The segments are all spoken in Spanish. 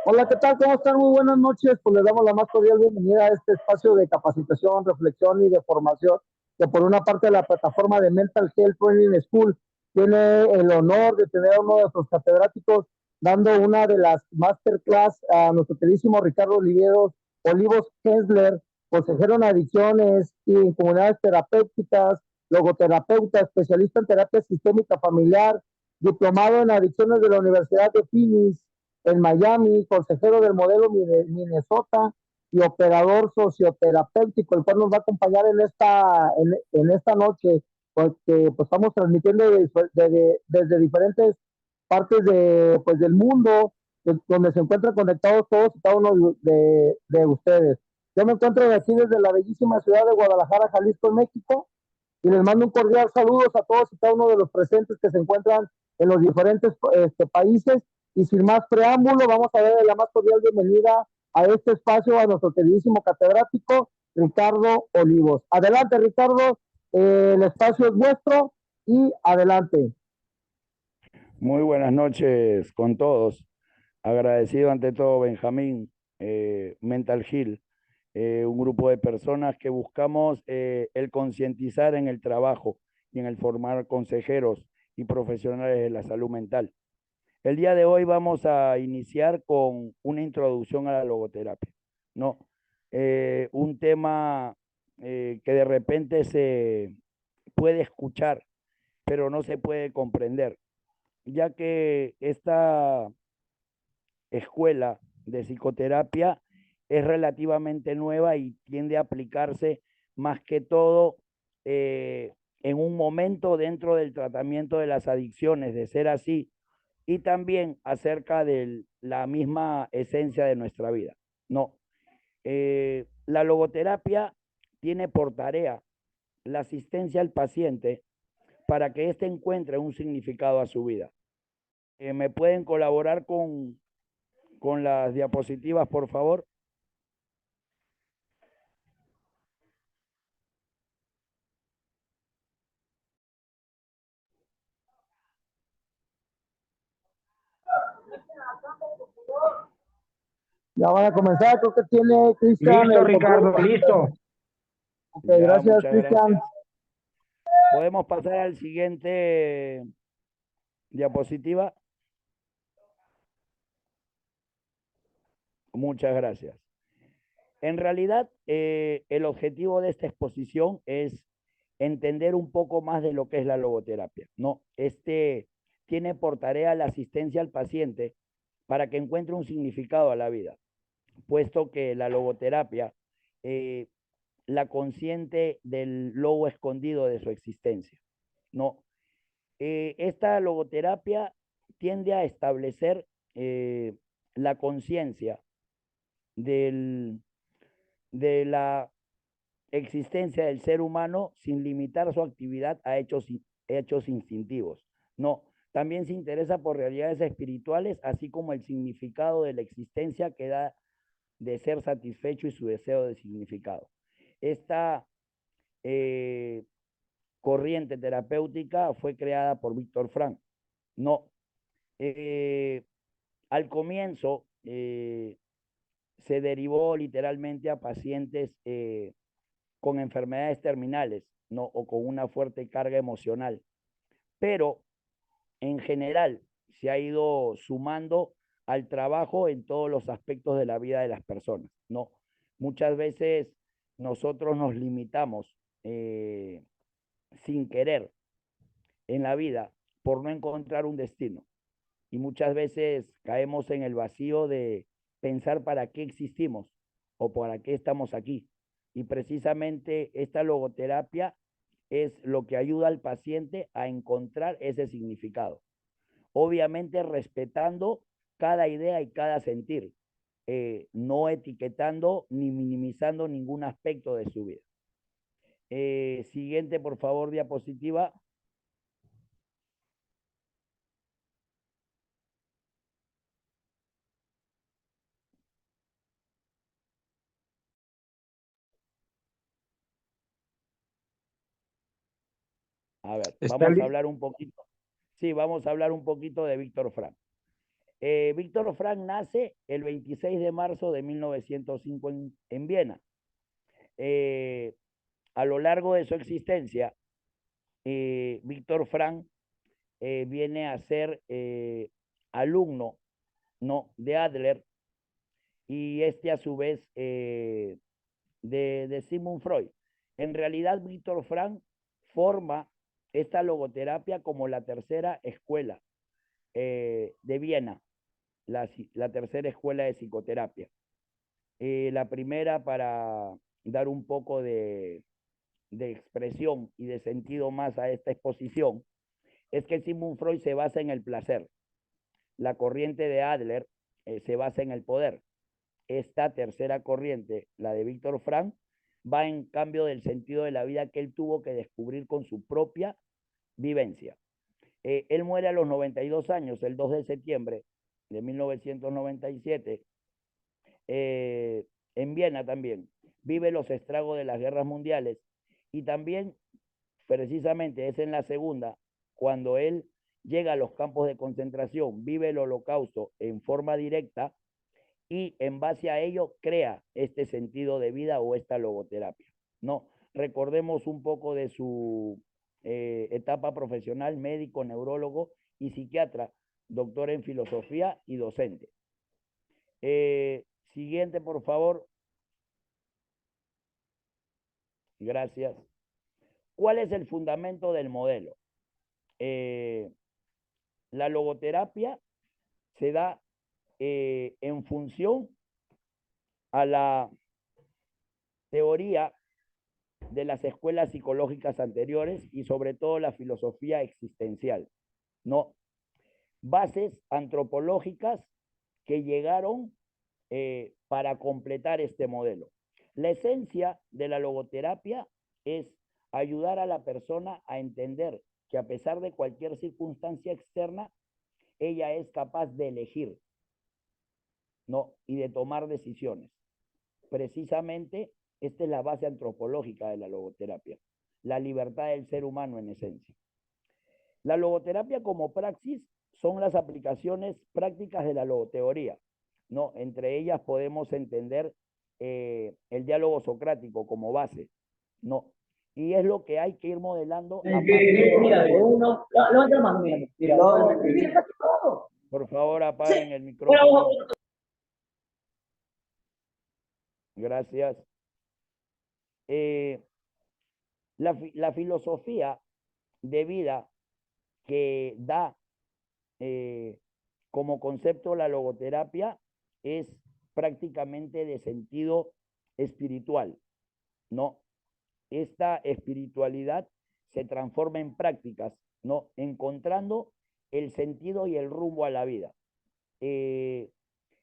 Hola, ¿qué tal? ¿Cómo están? Muy buenas noches. Pues les damos la más cordial bienvenida a este espacio de capacitación, reflexión y de formación, que por una parte de la plataforma de Mental Health Training School tiene el honor de tener a uno de sus catedráticos dando una de las masterclass a nuestro queridísimo Ricardo Olivos Kessler, consejero en adicciones y en comunidades terapéuticas, logoterapeuta, especialista en terapia sistémica familiar, diplomado en adicciones de la Universidad de Phoenix en Miami, consejero del modelo Minnesota y operador socioterapéutico, el cual nos va a acompañar en esta noche, porque pues, estamos transmitiendo desde diferentes partes del mundo, donde se encuentran conectados todos y cada uno de ustedes. Yo me encuentro aquí desde la bellísima ciudad de Guadalajara, Jalisco, México, y les mando un cordial saludos a todos y cada uno de los presentes que se encuentran en los diferentes países. Y sin más preámbulo, vamos a darle la más cordial bienvenida a este espacio a nuestro queridísimo catedrático Ricardo Olivos. Adelante, Ricardo, el espacio es vuestro y adelante. Muy buenas noches con todos. Agradecido ante todo, Benjamín, Mental Heal, un grupo de personas que buscamos el concientizar en el trabajo y en el formar consejeros y profesionales de la salud mental. El día de hoy vamos a iniciar con una introducción a la logoterapia, ¿no? Un tema que de repente se puede escuchar, pero no se puede comprender, ya que esta escuela de psicoterapia es relativamente nueva y tiende a aplicarse más que todo en un momento dentro del tratamiento de las adicciones, de ser así, y también acerca de la misma esencia de nuestra vida. No, la logoterapia tiene por tarea la asistencia al paciente para que éste encuentre un significado a su vida. ¿Me pueden colaborar con las diapositivas, por favor? Ya van a comenzar, creo que tiene Cristian Listo, el control. Ricardo, listo. Ok, Ya, gracias, muchas Cristian. gracias. Podemos pasar al siguiente diapositiva. Muchas gracias. En realidad, el objetivo de esta exposición es entender un poco más de lo que es la logoterapia, ¿no? Este tiene por tarea la asistencia al paciente para que encuentre un significado a la vida, puesto que la logoterapia eh, la consciente del logo escondido de su existencia, ¿no? Esta logoterapia tiende a establecer la conciencia del, de la existencia del ser humano sin limitar su actividad a hechos instintivos. No, también se interesa por realidades espirituales, así como el significado de la existencia que da de ser satisfecho y su deseo de significado. Esta eh, corriente terapéutica fue creada por Víctor Frank. No, eh, al comienzo se derivó literalmente a pacientes con enfermedades terminales, ¿no? O con una fuerte carga emocional. Pero en general se ha ido sumando al trabajo en todos los aspectos de la vida de las personas, ¿no? Muchas veces nosotros nos limitamos sin querer en la vida por no encontrar un destino. Y muchas veces caemos en el vacío de pensar para qué existimos o para qué estamos aquí. Y precisamente esta logoterapia es lo que ayuda al paciente a encontrar ese significado. Obviamente respetando cada idea y cada sentir, no etiquetando ni minimizando ningún aspecto de su vida. Siguiente, por favor, diapositiva. A ver, Está vamos a li- hablar un poquito. Sí, vamos a hablar un poquito de Víctor Frank. Víctor Frank nace el 26 de marzo de 1905 en Viena. A lo largo de su existencia, Víctor Frank viene a ser alumno, ¿no?, de Adler, y este a su vez de Sigmund Freud. En realidad, Víctor Frank forma esta logoterapia como la tercera escuela de Viena, la tercera escuela de psicoterapia. La primera, para dar un poco de expresión y de sentido más a esta exposición, es que Sigmund Freud se basa en el placer. La corriente de Adler se basa en el poder. Esta tercera corriente, la de Víctor Frank, va en cambio del sentido de la vida que él tuvo que descubrir con su propia vivencia. Él muere a los 92 años, el 2 de septiembre de 1997, en Viena también. Vive los estragos de las guerras mundiales y también, precisamente, es en la segunda, cuando él llega a los campos de concentración, vive el holocausto en forma directa y en base a ello crea este sentido de vida o esta logoterapia. No, recordemos un poco de su etapa profesional: médico, neurólogo y psiquiatra, doctor en filosofía y docente. Siguiente, por favor. Gracias. ¿Cuál es el fundamento del modelo? La logoterapia se da en función a la teoría de las escuelas psicológicas anteriores y sobre todo la filosofía existencial, ¿no? Bases antropológicas que llegaron para completar este modelo. La esencia de la logoterapia es ayudar a la persona a entender que a pesar de cualquier circunstancia externa, ella es capaz de elegir, ¿no?, y de tomar decisiones. Precisamente esta es la base antropológica de la logoterapia, la libertad del ser humano en esencia. La logoterapia como praxis son las aplicaciones prácticas de la logoteoría, ¿no? Entre ellas podemos entender el diálogo socrático como base, ¿no? Y es lo que hay que ir modelando. Mira, uno, levanta la mano, mira, por favor, apaguen el micrófono. Gracias. La filosofía de vida que da como concepto la logoterapia es prácticamente de sentido espiritual, ¿no? Esta espiritualidad se transforma en prácticas, ¿no?, encontrando el sentido y el rumbo a la vida. En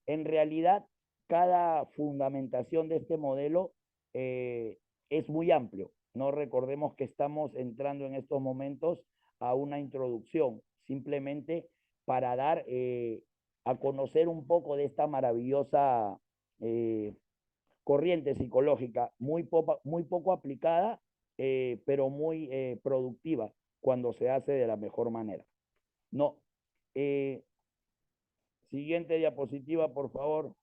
realidad, cada fundamentación de este modelo es muy amplio, ¿no? Recordemos que estamos entrando en estos momentos a una introducción, simplemente para dar a conocer un poco de esta maravillosa corriente psicológica, muy poco aplicada, pero muy productiva cuando se hace de la mejor manera. No. Siguiente diapositiva, por favor.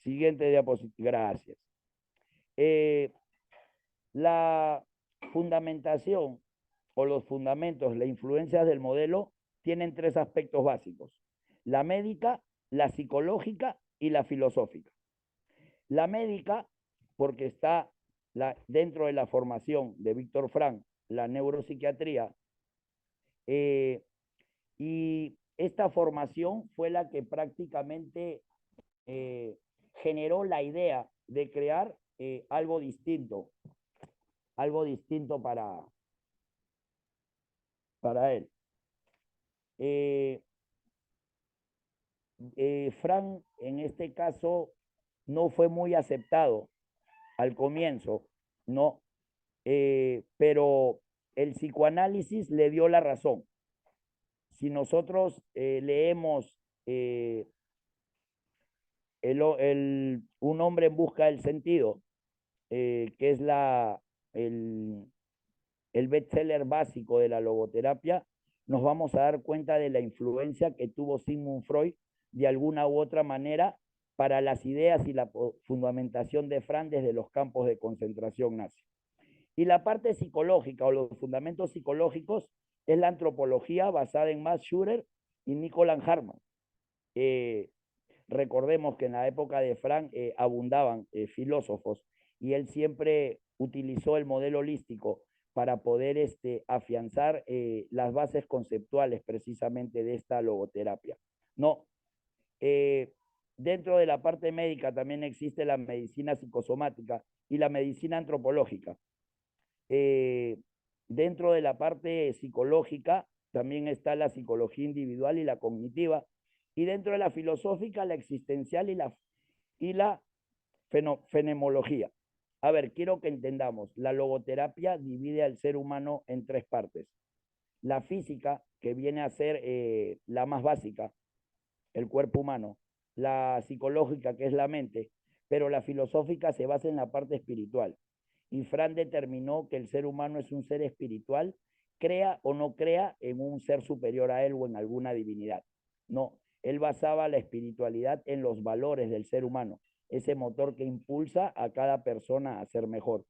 Siguiente diapositiva. Gracias. La fundamentación o los fundamentos, la influencia del modelo tienen tres aspectos básicos: la médica, la psicológica y la filosófica. La médica, porque está dentro de la formación de Víctor Frank, la neuropsiquiatría, y esta formación fue la que prácticamente generó la idea de crear algo distinto para él. Frank, en este caso, no fue muy aceptado al comienzo, ¿no? Pero el psicoanálisis le dio la razón. Si nosotros leemos Un hombre en busca del sentido, que es el bestseller básico de la logoterapia, nos vamos a dar cuenta de la influencia que tuvo Sigmund Freud de alguna u otra manera para las ideas y la fundamentación de Fran desde los campos de concentración nazi. Y la parte psicológica o los fundamentos psicológicos es la antropología basada en Max Schurer y Nicolas Hartmann. Recordemos que en la época de Frank abundaban filósofos y él siempre utilizó el modelo holístico para poder afianzar las bases conceptuales precisamente de esta logoterapia. No, dentro de la parte médica también existe la medicina psicosomática y la medicina antropológica. Dentro de la parte psicológica también está la psicología individual y la cognitiva, y dentro de la filosófica, la existencial y la fenomenología. A ver, quiero que entendamos, la logoterapia divide al ser humano en tres partes. La física, que viene a ser la más básica, el cuerpo humano, la psicológica, que es la mente, pero la filosófica se basa en la parte espiritual. Y Fran determinó que el ser humano es un ser espiritual, crea o no crea en un ser superior a él o en alguna divinidad. No, él basaba la espiritualidad en los valores del ser humano, ese motor que impulsa a cada persona a ser mejor.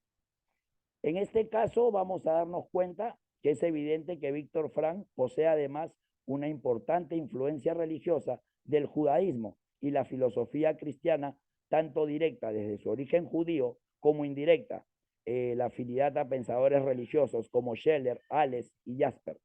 En este caso vamos a darnos cuenta que es evidente que Víctor Frank posee además una importante influencia religiosa del judaísmo y la filosofía cristiana, tanto directa desde su origen judío como indirecta, la afinidad a pensadores religiosos como Scheller, Alles y Jasper.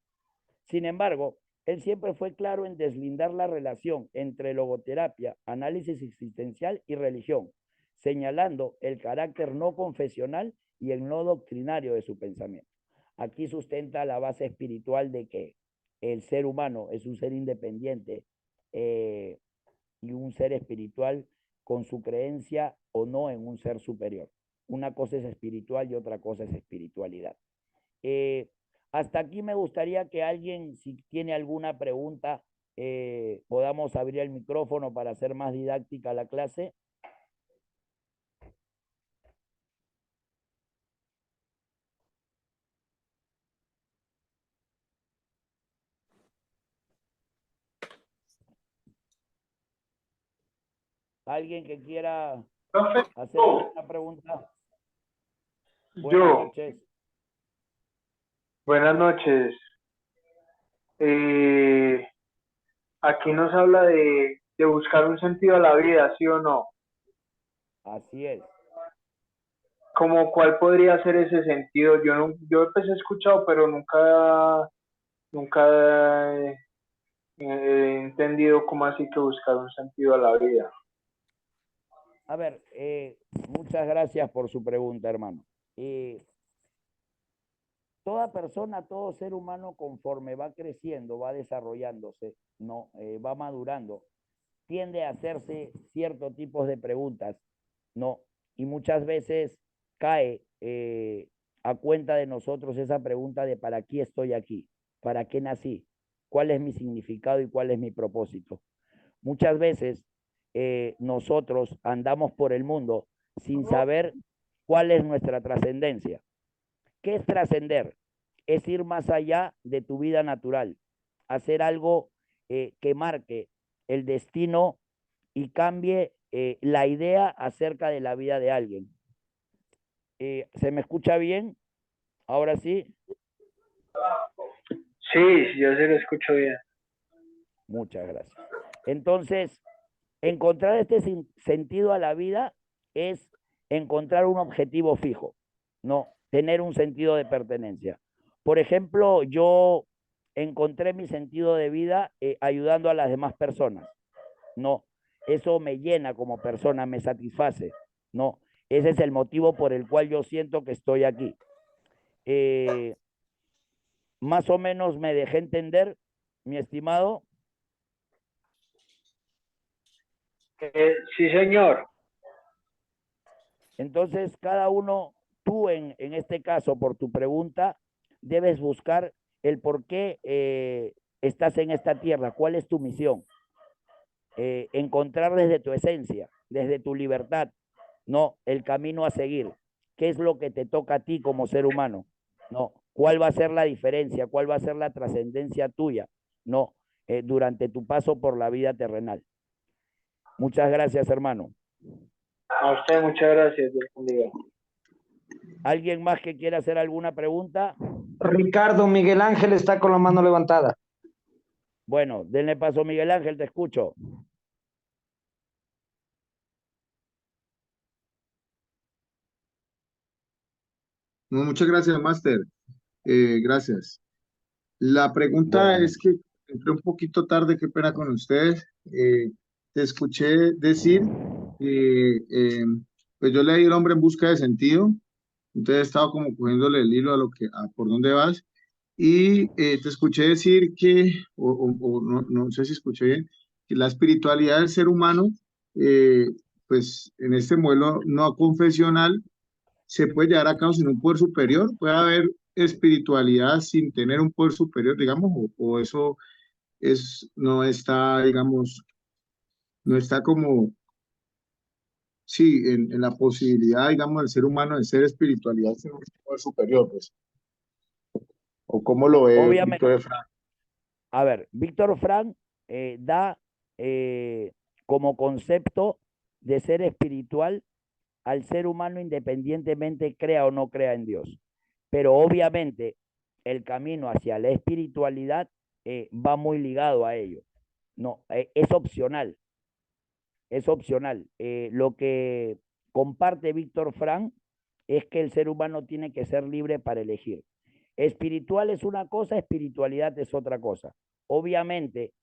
Sin embargo, él siempre fue claro en deslindar la relación entre logoterapia, análisis existencial y religión, señalando el carácter no confesional y el no doctrinario de su pensamiento. Aquí sustenta la base espiritual de que el ser humano es un ser independiente y un ser espiritual con su creencia o no en un ser superior. Una cosa es espiritual y otra cosa es espiritualidad. Hasta aquí me gustaría que alguien, si tiene alguna pregunta, podamos abrir el micrófono para hacer más didáctica la clase. ¿Alguien que quiera hacer alguna pregunta? Buenas noches. Buenas noches. Aquí nos habla de buscar un sentido a la vida, ¿sí o no? Así es. ¿Cómo cuál podría ser ese sentido? Yo pues he escuchado, pero nunca he entendido cómo así que buscar un sentido a la vida. A ver, muchas gracias por su pregunta, hermano. Toda persona, todo ser humano, conforme va creciendo, va desarrollándose, ¿no? Va madurando, tiende a hacerse ciertos tipos de preguntas, ¿no? Y muchas veces cae a cuenta de nosotros esa pregunta de ¿para qué estoy aquí? ¿Para qué nací? ¿Cuál es mi significado y cuál es mi propósito? Muchas veces nosotros andamos por el mundo sin saber cuál es nuestra trascendencia. ¿Qué es trascender? Es ir más allá de tu vida natural, hacer algo que marque el destino y cambie la idea acerca de la vida de alguien. ¿Se me escucha bien? Ahora sí. Sí, yo se lo escucho bien. Muchas gracias. Entonces, encontrar este sentido a la vida es encontrar un objetivo fijo, no tener un sentido de pertenencia. Por ejemplo, yo encontré mi sentido de vida ayudando a las demás personas. No, eso me llena como persona, me satisface. No, ese es el motivo por el cual yo siento que estoy aquí. Más o menos me dejé entender, mi estimado. Sí, señor. Entonces, cada uno, tú en este caso, por tu pregunta, debes buscar el por qué estás en esta tierra, cuál es tu misión. Encontrar desde tu esencia, desde tu libertad. No, el camino a seguir. ¿Qué es lo que te toca a ti como ser humano? No, ¿cuál va a ser la diferencia? ¿Cuál va a ser la trascendencia tuya? No, durante tu paso por la vida terrenal. Muchas gracias, hermano. A usted muchas gracias, Dios bendiga. ¿Alguien más que quiera hacer alguna pregunta? Ricardo Miguel Ángel está con la mano levantada. Bueno, denle paso, Miguel Ángel, te escucho. No, muchas gracias, Máster. Gracias. La pregunta Bueno, es que entré un poquito tarde, qué pena con ustedes. Te escuché decir que pues yo leí El hombre en busca de sentido, entonces he estado como cogiéndole el hilo a lo que, a por dónde vas, y te escuché decir que, o no, no sé si escuché bien, que la espiritualidad del ser humano, eh, pues en este modelo no confesional, se puede llevar a cabo sin un poder superior, puede haber espiritualidad sin tener un poder superior, digamos, o eso no está, digamos, no está como, sí, en la posibilidad, digamos, del ser humano de ser espiritualidad sin un poder superior, pues, o cómo lo ve obviamente, Víctor Efraín. a ver, Víctor Frank da como concepto de ser espiritual al ser humano independientemente crea o no crea en Dios. Pero obviamente el camino hacia la espiritualidad va muy ligado a ello. No, es opcional, es opcional. Lo que comparte Víctor Frank es que el ser humano tiene que ser libre para elegir. Espiritual es una cosa, espiritualidad es otra cosa. Obviamente,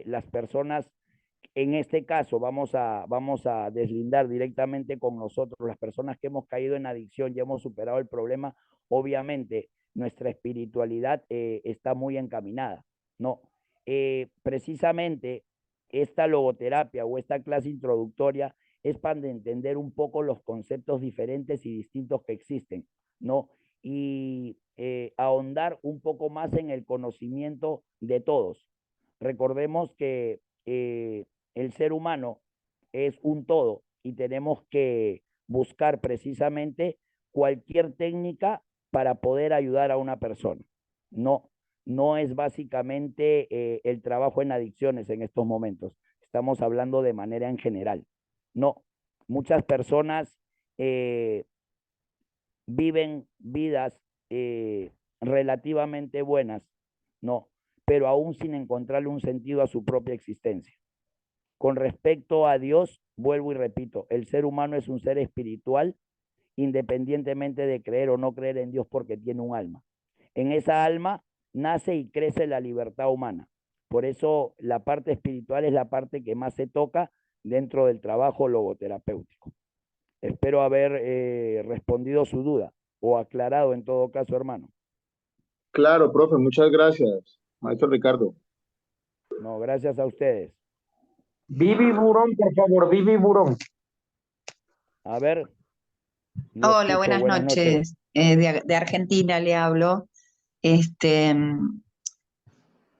las personas, en este caso, vamos a deslindar directamente con nosotros, las personas que hemos caído en adicción y hemos superado el problema, obviamente nuestra espiritualidad está muy encaminada. No, precisamente esta logoterapia o esta clase introductoria es para entender un poco los conceptos diferentes y distintos que existen, ¿no? Y ahondar un poco más en el conocimiento de todos. Recordemos que el ser humano es un todo y tenemos que buscar precisamente cualquier técnica para poder ayudar a una persona. No, no es básicamente el trabajo en adicciones en estos momentos. Estamos hablando de manera en general. No, muchas personas viven vidas relativamente buenas, no, pero aún sin encontrarle un sentido a su propia existencia. Con respecto a Dios, vuelvo y repito, el ser humano es un ser espiritual independientemente de creer o no creer en Dios porque tiene un alma. En esa alma nace y crece la libertad humana. Por eso la parte espiritual es la parte que más se toca dentro del trabajo logoterapéutico. Espero haber respondido su duda o aclarado en todo caso, hermano. Claro, profe, muchas gracias, maestro Ricardo. No, gracias a ustedes. Vivi Burón, por favor, Vivi Burón. A ver, lo Hola, escucho. buenas Buenas noches. noches. De Argentina le hablo.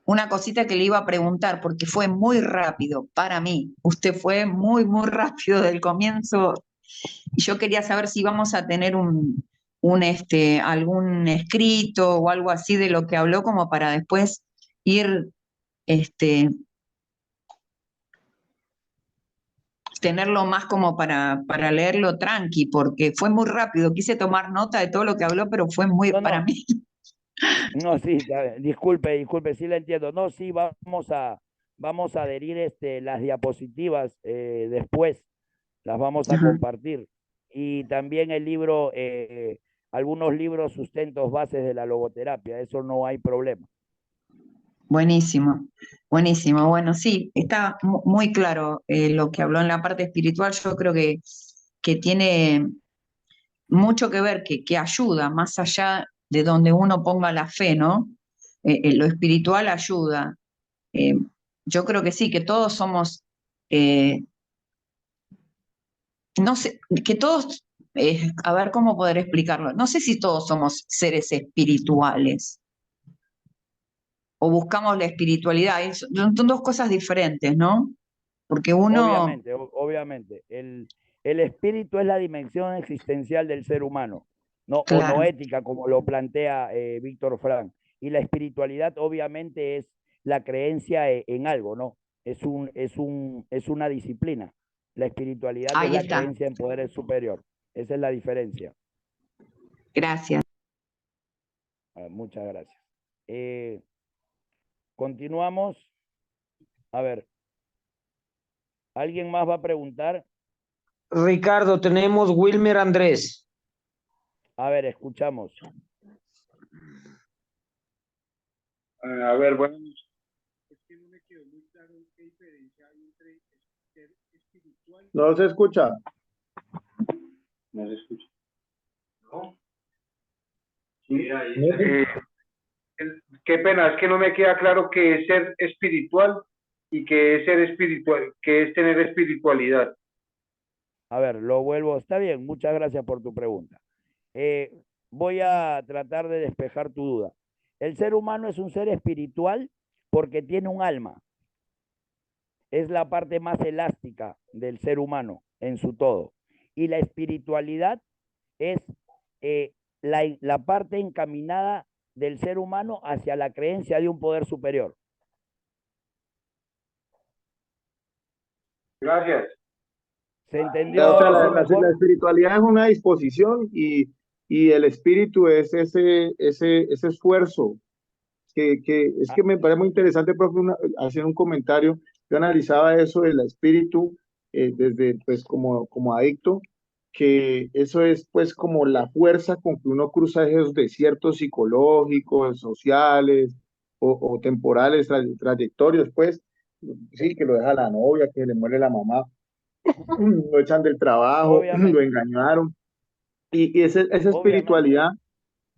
Una cosita que le iba a preguntar, porque fue muy rápido para mí. Usted fue muy, muy rápido del comienzo. Y yo quería saber si vamos a tener algún escrito o algo así de lo que habló, como para después ir, este, tenerlo más como para leerlo tranqui, porque fue muy rápido. Quise tomar nota de todo lo que habló, pero fue muy No, para no, mí. no, sí, disculpe, sí le entiendo. No, sí, vamos a adherir las diapositivas después, las vamos a Ajá. compartir. Y también el libro, algunos libros sustentos bases de la logoterapia, eso no hay problema. Buenísimo, buenísimo. Bueno, sí, está muy claro lo que habló en la parte espiritual. Yo creo que tiene mucho que ver, que ayuda más allá de donde uno ponga la fe, ¿no? Lo espiritual ayuda. Eh, yo creo que sí, que todos somos, no sé, que todos, a ver cómo poder explicarlo. No sé si todos somos seres espirituales o buscamos la espiritualidad. Son dos cosas diferentes, ¿no? porque uno, Obviamente, obviamente. El espíritu es la dimensión existencial del ser humano, no, o claro, noética, como lo plantea Víctor Frank. Y la espiritualidad, obviamente, es la creencia en algo, ¿no? Es una disciplina. La espiritualidad es ahí la está, creencia en poder superior. Esa es la diferencia. gracias. Muchas gracias. Continuamos. A ver, ¿alguien más va a preguntar? Ricardo, tenemos Wilmer Andrés. A ver, escuchamos. A ver, bueno, es que no me quedó muy claro qué diferencia hay entre ser espiritual. No se escucha. No se escucha. ¿No? Sí, qué pena, es que no me queda claro qué es ser espiritual y qué es ser espiritual, qué es tener espiritualidad. A ver, lo vuelvo. Está bien, muchas gracias por tu pregunta. Voy a tratar de despejar tu duda. El ser humano es un ser espiritual porque tiene un alma. Es la parte más elástica del ser humano en su todo. Y la espiritualidad es la parte encaminada del ser humano hacia la creencia de un poder superior. Gracias. ¿Se O entendió sea, así la mejor? espiritualidad es una disposición y el espíritu es ese esfuerzo que es Ah, que me parece muy interesante, profe, hacer un comentario. Yo analizaba eso del espíritu desde, pues, como adicto, que eso es, pues, como la fuerza con que uno cruza esos desiertos psicológicos, sociales o temporales, trayectorios, pues, sí, que lo deja la novia, que le muere la mamá, lo echan del trabajo, lo obviamente, engañaron, y esa obviamente. espiritualidad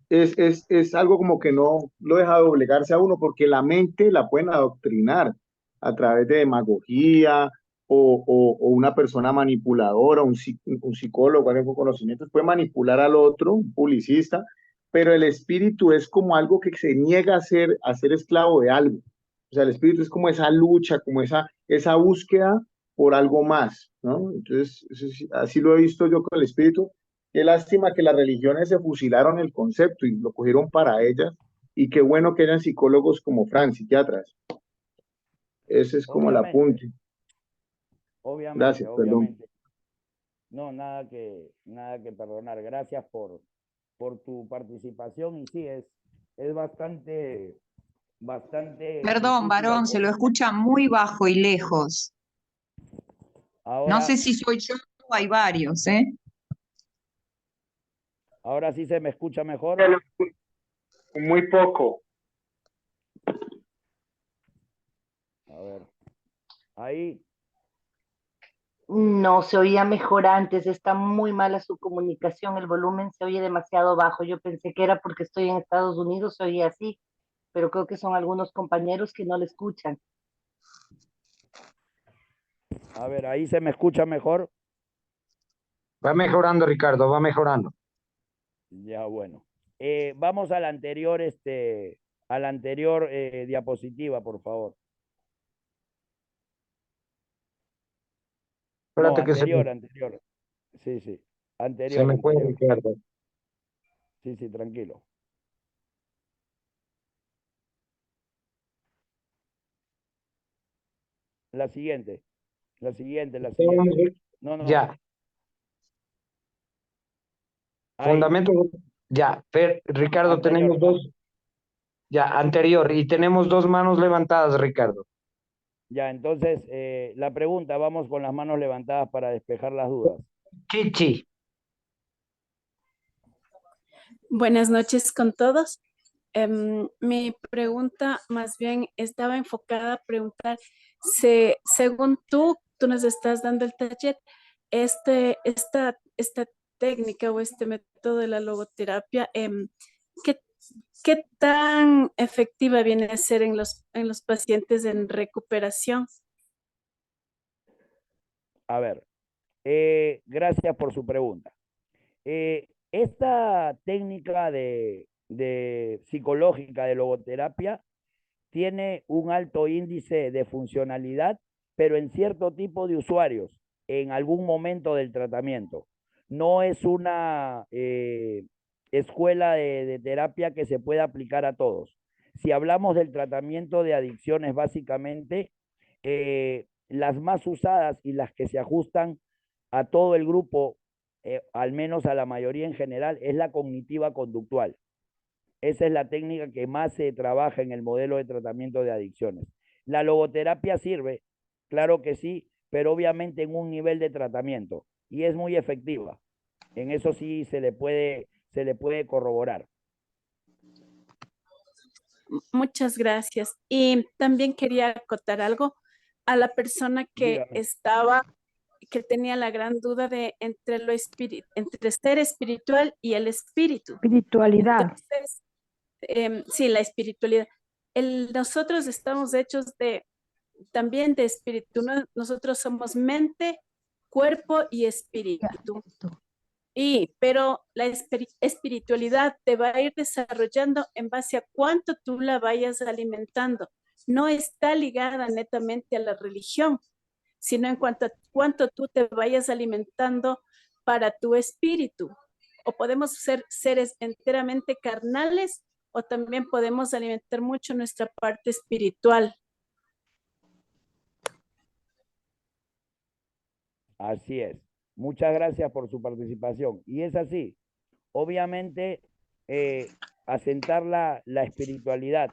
es algo como que no lo deja doblegarse a uno porque la mente la pueden adoctrinar a través de demagogía o una persona manipuladora, un psicólogo, alguien con conocimientos, puede manipular al otro, un publicista, pero el espíritu es como algo que se niega a ser esclavo de algo. O sea, el espíritu es como esa lucha, como esa búsqueda por algo más, ¿no? Entonces, así lo he visto yo con el espíritu. Qué lástima que las religiones se fusilaron el concepto y lo cogieron para ellas. Y qué bueno que hayan psicólogos como Frank, psiquiatras. Ese es como el Obviamente, apunte. obviamente, Gracias, perdón. obviamente. No, nada que perdonar. Gracias por tu participación y sí, es bastante Perdón, difícil. varón, se lo escucha muy bajo y lejos. No Ahora, sé si soy yo o hay varios, ¿eh? ahora sí se me escucha mejor. Muy poco. A ver, ahí, No, se oía mejor antes, está muy mala su comunicación, el volumen se oye demasiado bajo. Yo pensé que era porque estoy en Estados Unidos, se oía así, pero creo que son algunos compañeros que no le escuchan. a ver, ahí se me escucha mejor. Va mejorando, Ricardo, va mejorando. Ya, bueno. Vamos a la anterior diapositiva, por favor. No, Espérate que anterior. Sí, sí. se me fue, Anterior. Ricardo. Sí, sí, tranquilo. La siguiente, la siguiente. No, no. Ya, Ahí, fundamento, ya. Ricardo, tenemos anterior. dos, ya, anterior, y tenemos dos manos levantadas, Ricardo. Ya, entonces, la pregunta, vamos con las manos levantadas para despejar las dudas. Chichi, Buenas noches con todos. Mi pregunta más bien estaba enfocada a preguntar según tú nos estás dando el taller, esta técnica o este método de la logoterapia, ¿qué, qué tan efectiva viene a ser en los pacientes en recuperación? A ver, gracias por su pregunta. Esta técnica de psicológica de logoterapia tiene un alto índice de funcionalidad pero en cierto tipo de usuarios, en algún momento del tratamiento. No es una escuela de terapia que se pueda aplicar a todos. Si hablamos del tratamiento de adicciones, básicamente, las más usadas y las que se ajustan a todo el grupo, al menos a la mayoría en general, es la cognitiva conductual. Esa es la técnica que más se trabaja en el modelo de tratamiento de adicciones. La logoterapia sirve, claro que sí, pero obviamente en un nivel de tratamiento y es muy efectiva. En eso sí se le puede corroborar. Muchas gracias. Y también quería acotar algo a la persona que Dígame. que tenía la gran duda de entre entre ser espiritual y el espíritu. Espiritualidad. Entonces, sí, la espiritualidad. Nosotros estamos hechos también de espíritu. Nosotros somos mente, cuerpo y espíritu. Pero la espiritualidad te va a ir desarrollando en base a cuánto tú la vayas alimentando. No está ligada netamente a la religión, sino en cuanto a cuánto tú te vayas alimentando para tu espíritu. O podemos ser seres enteramente carnales o también podemos alimentar mucho nuestra parte espiritual. Así es. Muchas gracias por su participación. Y es así. Obviamente, asentar la espiritualidad,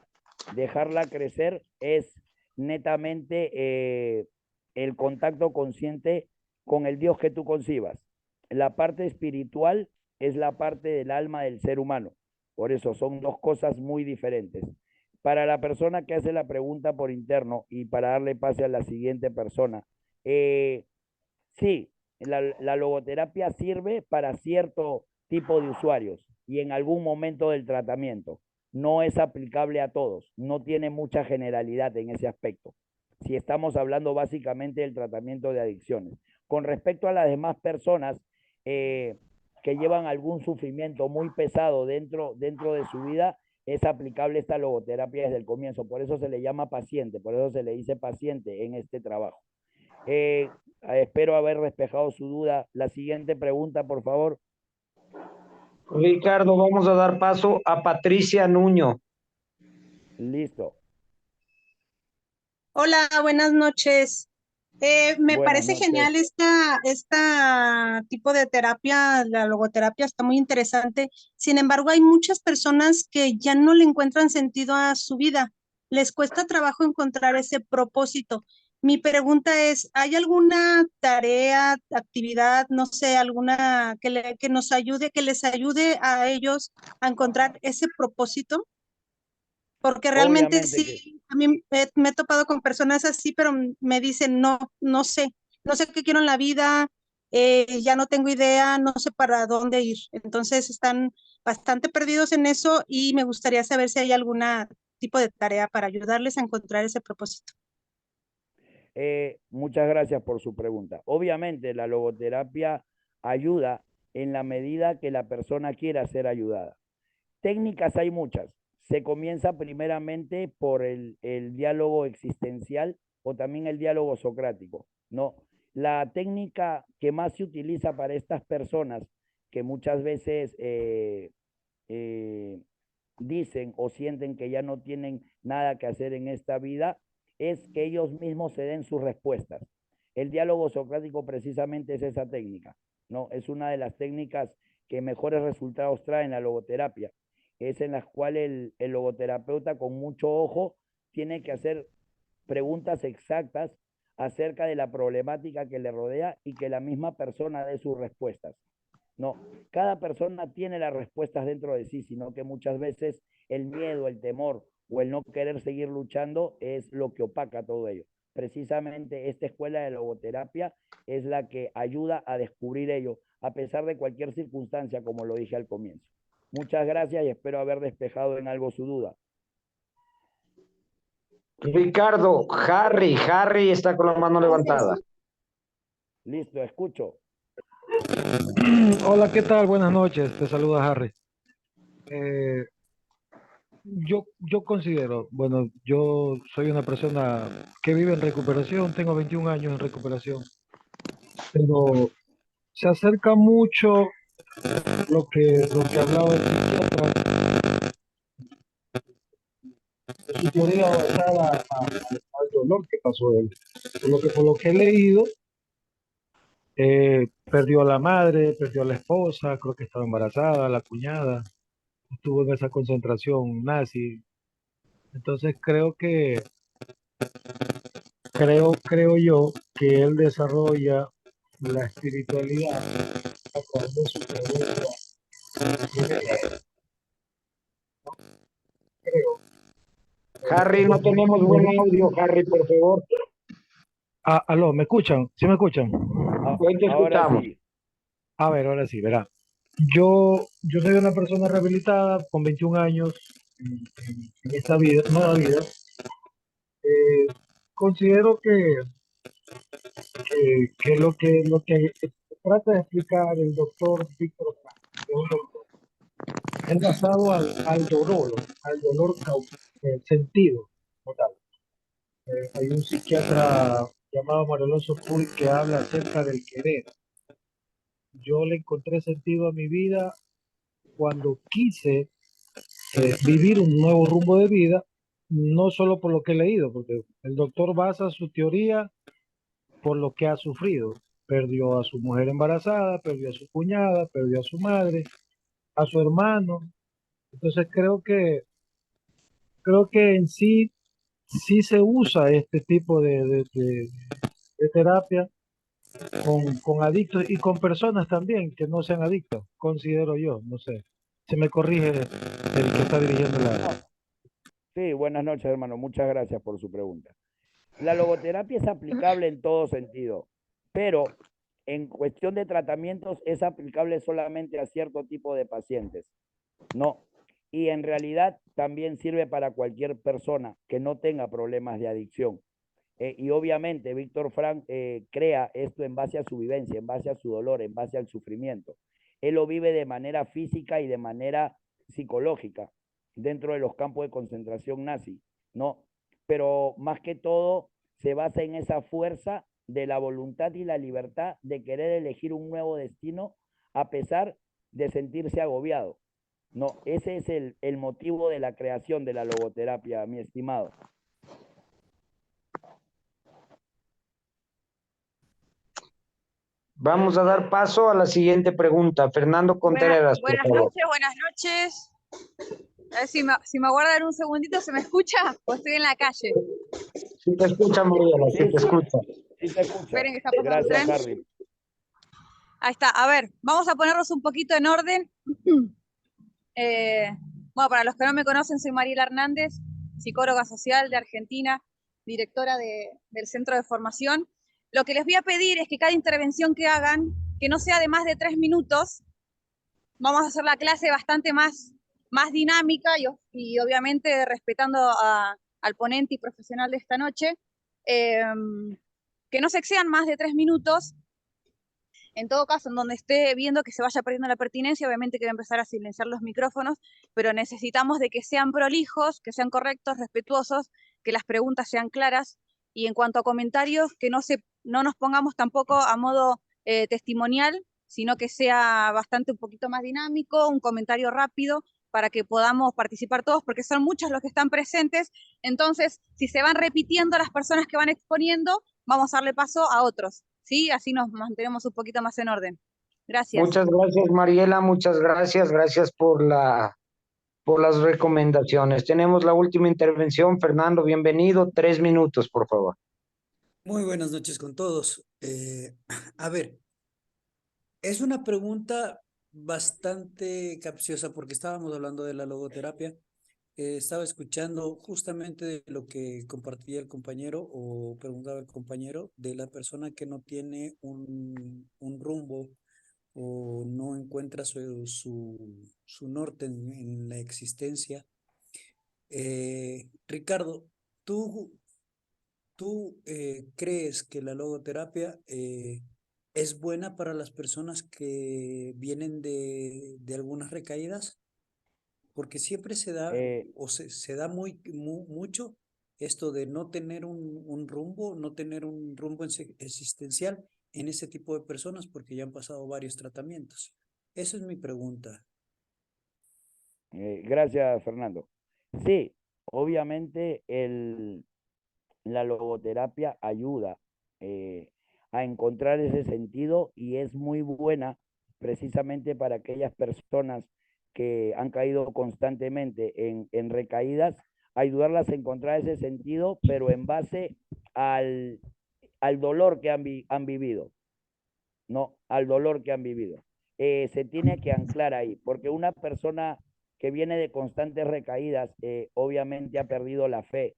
dejarla crecer, es netamente el contacto consciente con el Dios que tú concibas. La parte espiritual es la parte del alma del ser humano. Por eso son dos cosas muy diferentes. Para la persona que hace la pregunta por interno y para darle pase a la siguiente persona, sí, la logoterapia sirve para cierto tipo de usuarios y en algún momento del tratamiento. No es aplicable a todos, no tiene mucha generalidad en ese aspecto. Si estamos hablando básicamente del tratamiento de adicciones. Con respecto a las demás personas que llevan algún sufrimiento muy pesado dentro de su vida, es aplicable esta logoterapia desde el comienzo. Por eso se le llama paciente, por eso se le dice paciente en este trabajo. Espero haber despejado su duda. La siguiente pregunta, por favor. Ricardo, vamos a dar paso a Patricia Nuño. Listo. Hola, buenas noches. Me Buenas parece noches. genial esta tipo de terapia, la logoterapia está muy interesante. Sin embargo, hay muchas personas que ya no le encuentran sentido a su vida. Les cuesta trabajo encontrar ese propósito. Mi pregunta es, ¿hay alguna tarea, actividad, no sé, alguna que nos ayude, que les ayude a ellos a encontrar ese propósito? Porque realmente Obviamente que sí, a mí me he topado con personas así, pero me dicen, no sé qué quiero en la vida, ya no tengo idea, no sé para dónde ir. Entonces están bastante perdidos en eso y me gustaría saber si hay algún tipo de tarea para ayudarles a encontrar ese propósito. muchas gracias por su pregunta. Obviamente la logoterapia ayuda en la medida que la persona quiera ser ayudada. Técnicas hay muchas. Se comienza primeramente por el diálogo existencial o también el diálogo socrático, ¿no? La técnica que más se utiliza para estas personas que muchas veces dicen o sienten que ya no tienen nada que hacer en esta vida es que ellos mismos se den sus respuestas. El diálogo socrático precisamente es esa técnica, ¿no? Es una de las técnicas que mejores resultados trae en la logoterapia. Es en las cuales el logoterapeuta con mucho ojo tiene que hacer preguntas exactas acerca de la problemática que le rodea y que la misma persona dé sus respuestas. No, cada persona tiene las respuestas dentro de sí, sino que muchas veces el miedo, el temor o el no querer seguir luchando es lo que opaca todo ello. Precisamente esta escuela de logoterapia es la que ayuda a descubrir ello, a pesar de cualquier circunstancia, como lo dije al comienzo. Muchas gracias y espero haber despejado en algo su duda. Ricardo, Harry está con la mano levantada. Listo, escucho. Hola, ¿qué tal? Buenas noches. Te saluda Harry. Yo considero, bueno, yo soy una persona que vive en recuperación, tengo 21 años en recuperación, pero se acerca mucho lo que hablaba el psiquiatra, de su teoría basada al dolor que pasó él. Por lo que he leído, perdió a la madre, perdió a la esposa, creo que estaba embarazada, la cuñada, estuvo en esa concentración nazi. Entonces creo yo que él desarrolla la espiritualidad a través de su creencia. Creo. Harry, no tenemos buen audio, Harry, por favor. Aló, ¿me escuchan? ¿Sí me escuchan? Hoy te Ahora escuchamos. sí. A ver, ahora sí, verá. Yo soy una persona rehabilitada con 21 años en esta vida, nueva vida. Considero que lo que trata de explicar el doctor Víctor Frank, que es un doctor, es basado al dolor sentido total. Hay un psiquiatra llamado Mario Alonso Puig que habla acerca del querer. Yo le encontré sentido a mi vida cuando quise vivir un nuevo rumbo de vida, no solo por lo que he leído, porque el doctor basa su teoría por lo que ha sufrido. Perdió a su mujer embarazada, perdió a su cuñada, perdió a su madre, a su hermano. Entonces creo que en sí se usa este tipo de terapia con adictos y con personas también que no sean adictos, considero yo, no sé. Se me corrige el que está dirigiendo la... Sí, buenas noches, hermano. Muchas gracias por su pregunta. La logoterapia es aplicable en todo sentido, pero en cuestión de tratamientos es aplicable solamente a cierto tipo de pacientes. No. Y en realidad también sirve para cualquier persona que no tenga problemas de adicción. Y obviamente Víctor Frank crea esto en base a su vivencia, en base a su dolor, en base al sufrimiento. Él lo vive de manera física y de manera psicológica dentro de los campos de concentración nazi, ¿no? Pero más que todo se basa en esa fuerza de la voluntad y la libertad de querer elegir un nuevo destino a pesar de sentirse agobiado. No, ese es el motivo de la creación de la logoterapia, mi estimado. Vamos a dar paso a la siguiente pregunta. Fernando Contreras, por Buenas favor. noches, buenas noches. A ver si me aguardan un segundito, ¿se me escucha? O estoy en la calle. Sí te escucha, Mariela, sí te escucha. Sí te escucha. Esperen que está pasando el Gracias, tren. Harry. Ahí está. A ver, vamos a ponernos un poquito en orden. Bueno, para los que no me conocen, soy Mariela Hernández, psicóloga social de Argentina, directora del Centro de Formación. Lo que les voy a pedir es que cada intervención que hagan, que no sea de más de 3 minutos, vamos a hacer la clase bastante más dinámica y obviamente respetando al ponente y profesional de esta noche, que no se excedan más de 3 minutos. En todo caso, en donde esté viendo que se vaya perdiendo la pertinencia, obviamente que voy a empezar a silenciar los micrófonos, pero necesitamos de que sean prolijos, que sean correctos, respetuosos, que las preguntas sean claras, y en cuanto a comentarios, que no nos pongamos tampoco a modo testimonial, sino que sea bastante un poquito más dinámico, un comentario rápido, para que podamos participar todos, porque son muchos los que están presentes. Entonces, si se van repitiendo las personas que van exponiendo, vamos a darle paso a otros, ¿sí? Así nos mantenemos un poquito más en orden. Gracias. Muchas gracias, Mariela, muchas gracias. Gracias por las recomendaciones. Tenemos la última intervención. Fernando, bienvenido. 3 minutos, por favor. Muy buenas noches con todos. A ver, es una pregunta bastante capciosa porque estábamos hablando de la logoterapia. Estaba escuchando justamente de lo que compartía el compañero o preguntaba el compañero de la persona que no tiene un rumbo o no encuentra su norte en la existencia. Ricardo, ¿tú crees que la logoterapia es buena para las personas que vienen de algunas recaídas? Porque siempre se da, se da mucho esto de no tener un rumbo, no tener un rumbo existencial en ese tipo de personas porque ya han pasado varios tratamientos. Esa es mi pregunta. Gracias, Fernando. Sí, obviamente la logoterapia ayuda a encontrar ese sentido y es muy buena precisamente para aquellas personas que han caído constantemente en recaídas, ayudarlas a encontrar ese sentido, pero en base al, al dolor que han vivido, no al dolor que han vivido. Se tiene que anclar ahí, porque una persona que viene de constantes recaídas, obviamente ha perdido la fe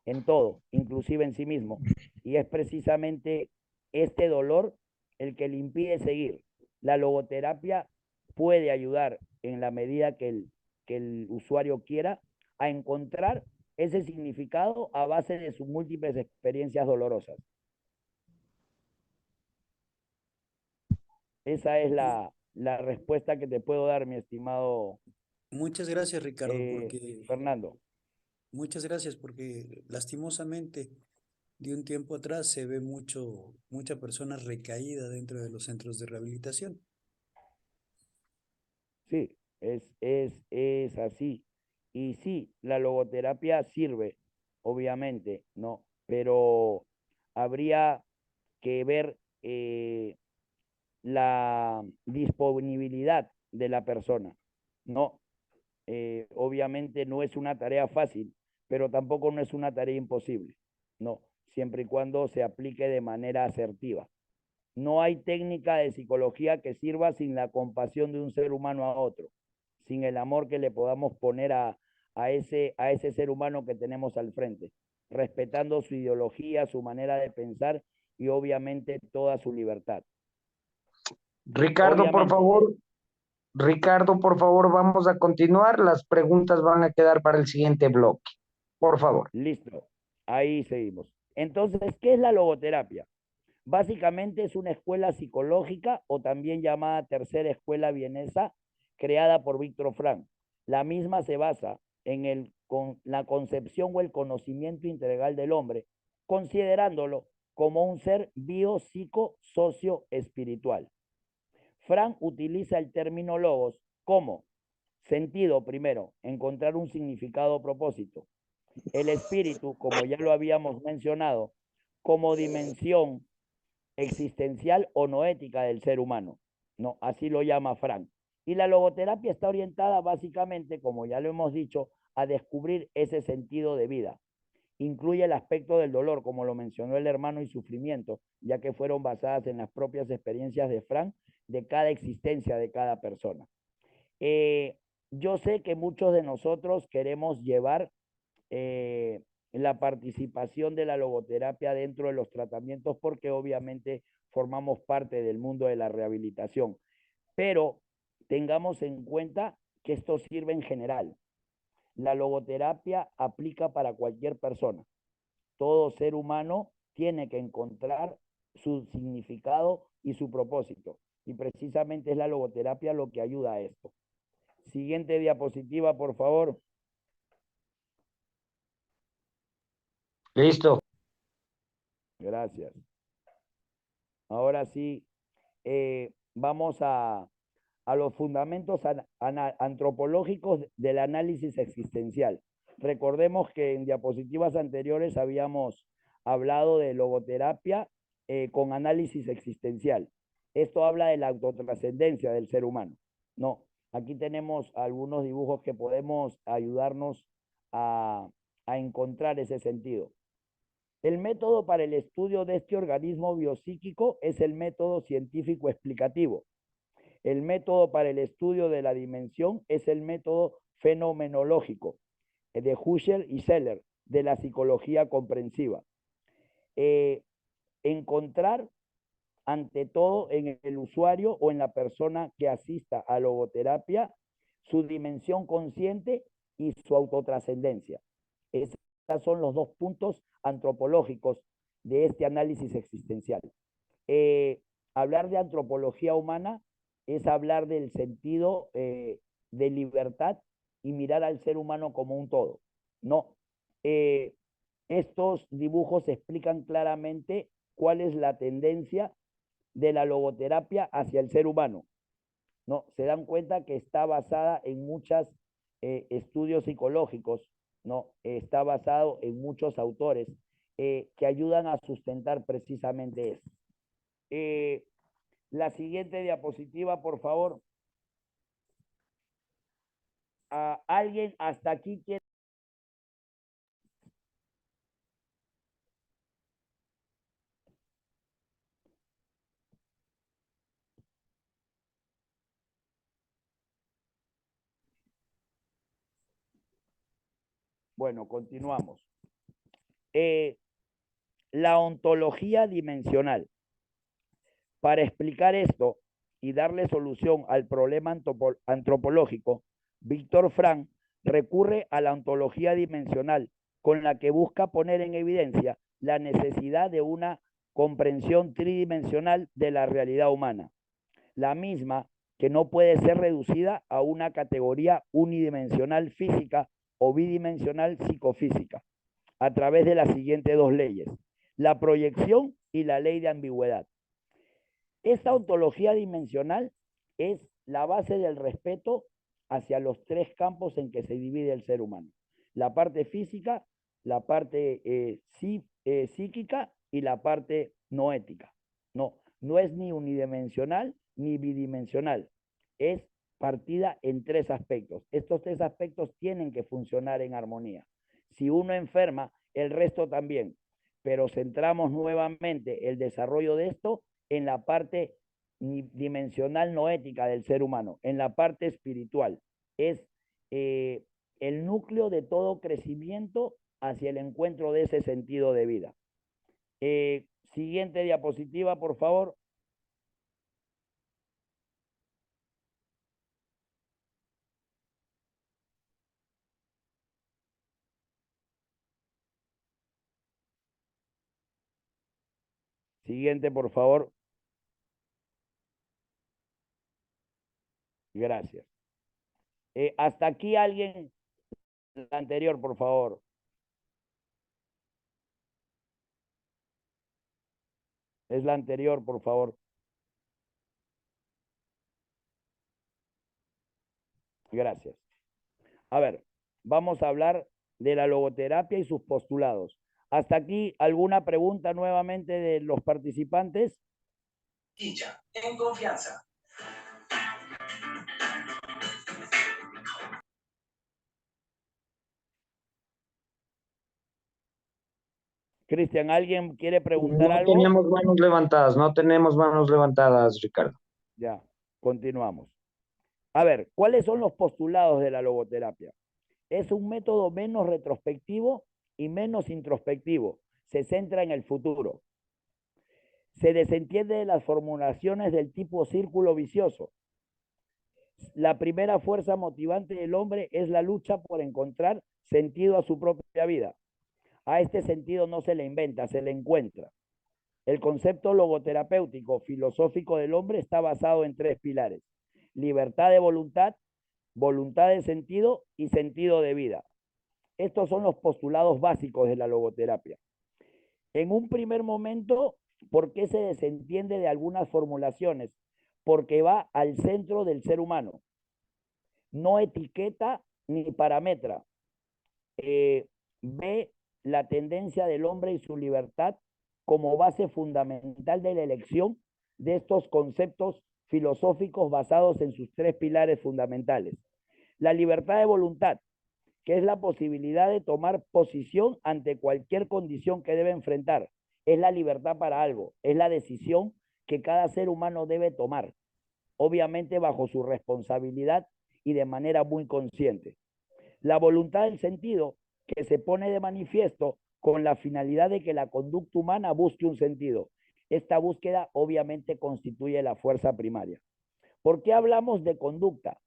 en todo, inclusive en sí mismo. Y es precisamente este dolor el que le impide seguir. La logoterapia puede ayudar en la medida que el usuario quiera a encontrar ese significado a base de sus múltiples experiencias dolorosas. Esa es la respuesta que te puedo dar, mi estimado Muchas gracias, Ricardo, porque Fernando. Muchas gracias, porque lastimosamente de un tiempo atrás se ve mucha persona recaída dentro de los centros de rehabilitación. Sí, es así. Y sí, la logoterapia sirve, obviamente, ¿no? Pero habría que ver la disponibilidad de la persona, ¿no? Obviamente no es una tarea fácil, pero tampoco no es una tarea imposible, ¿no? Siempre y cuando se aplique de manera asertiva. No hay técnica de psicología que sirva sin la compasión de un ser humano a otro, sin el amor que le podamos poner a ese ser humano que tenemos al frente, respetando su ideología, su manera de pensar y obviamente toda su libertad. Ricardo, por favor. Ricardo, por favor, vamos a continuar. Las preguntas van a quedar para el siguiente bloque. Por favor. Listo, ahí seguimos. Entonces, ¿qué es la logoterapia? Básicamente es una escuela psicológica o también llamada tercera escuela vienesa creada por Víctor Frank. La misma se basa en la concepción o el conocimiento integral del hombre, considerándolo como un ser bio-psico-socio-espiritual. Frank utiliza el término logos como sentido primero, encontrar un significado o propósito. El espíritu, como ya lo habíamos mencionado, como dimensión existencial o noética del ser humano, ¿no? Así lo llama Frank. Y la logoterapia está orientada básicamente, como ya lo hemos dicho, a descubrir ese sentido de vida. Incluye el aspecto del dolor, como lo mencionó el hermano, y sufrimiento, ya que fueron basadas en las propias experiencias de Frank de cada existencia de cada persona. Yo sé que muchos de nosotros queremos llevar la participación de la logoterapia dentro de los tratamientos porque obviamente formamos parte del mundo de la rehabilitación, pero tengamos en cuenta que esto sirve en general. La logoterapia aplica para cualquier persona. Todo ser humano tiene que encontrar su significado y su propósito. Y precisamente es la logoterapia lo que ayuda a esto. Siguiente diapositiva, por favor. Listo. Gracias. Ahora sí, vamos a los fundamentos antropológicos del análisis existencial. Recordemos que en diapositivas anteriores habíamos hablado de logoterapia con análisis existencial. Esto habla de la autotrascendencia del ser humano. No, aquí tenemos algunos dibujos que podemos ayudarnos a encontrar ese sentido. El método para el estudio de este organismo biopsíquico es el método científico explicativo. El método para el estudio de la dimensión es el método fenomenológico de Husserl y Seller de la psicología comprensiva. Encontrar ante todo en el usuario o en la persona que asista a logoterapia su dimensión consciente y su autotrascendencia. Estos son los dos puntos antropológicos de este análisis existencial. Hablar de antropología humana es hablar del sentido de libertad y mirar al ser humano como un todo. No. Estos dibujos explican claramente cuál es la tendencia de la logoterapia hacia el ser humano. ¿No? Se dan cuenta que está basada en muchos estudios psicológicos, ¿no? Está basado en muchos autores que ayudan a sustentar precisamente eso. La siguiente diapositiva, por favor. ¿Alguien hasta aquí quiere? Bueno, continuamos. La ontología dimensional. Para explicar esto y darle solución al problema antropológico, Víctor Frank recurre a la ontología dimensional, con la que busca poner en evidencia la necesidad de una comprensión tridimensional de la realidad humana, la misma que no puede ser reducida a una categoría unidimensional física o bidimensional psicofísica, a través de las siguientes dos leyes: la proyección y la ley de ambigüedad. Esta ontología dimensional es la base del respeto hacia los tres campos en que se divide el ser humano: la parte física, la parte psíquica y la parte noética. No es ni unidimensional ni bidimensional, es partida en tres aspectos. Estos tres aspectos tienen que funcionar en armonía. Si uno enferma, el resto también, pero centramos nuevamente el desarrollo de esto en la parte dimensional noética del ser humano, en la parte espiritual. Es el núcleo de todo crecimiento hacia el encuentro de ese sentido de vida. Siguiente diapositiva, por favor. Siguiente, por favor. Gracias. Hasta aquí alguien, la anterior, por favor. Es la anterior, por favor. Gracias. A ver, vamos a hablar de la logoterapia y sus postulados. Hasta aquí, ¿alguna pregunta nuevamente de los participantes? Hincha, en confianza. Cristian, ¿alguien quiere preguntar No algo? tenemos manos levantadas, no tenemos manos levantadas, Ricardo. Ya, continuamos. A ver, ¿cuáles son los postulados de la logoterapia? Es un método menos retrospectivo y menos introspectivo. Se centra en el futuro. Se desentiende de las formulaciones del tipo círculo vicioso. La primera fuerza motivante del hombre es la lucha por encontrar sentido a su propia vida. A este sentido no se le inventa, se le encuentra. El concepto logoterapéutico filosófico del hombre está basado en tres pilares: libertad de voluntad, voluntad de sentido y sentido de vida. Estos son los postulados básicos de la logoterapia. En un primer momento, ¿por qué se desentiende de algunas formulaciones? Porque va al centro del ser humano. No etiqueta ni parametra. Ve la tendencia del hombre y su libertad como base fundamental de la elección de estos conceptos filosóficos basados en sus tres pilares fundamentales. La libertad de voluntad, que es la posibilidad de tomar posición ante cualquier condición que debe enfrentar. Es la libertad para algo, es la decisión que cada ser humano debe tomar, obviamente bajo su responsabilidad y de manera muy consciente. La voluntad del sentido, que se pone de manifiesto con la finalidad de que la conducta humana busque un sentido. Esta búsqueda obviamente constituye la fuerza primaria. ¿Por qué hablamos de conducta?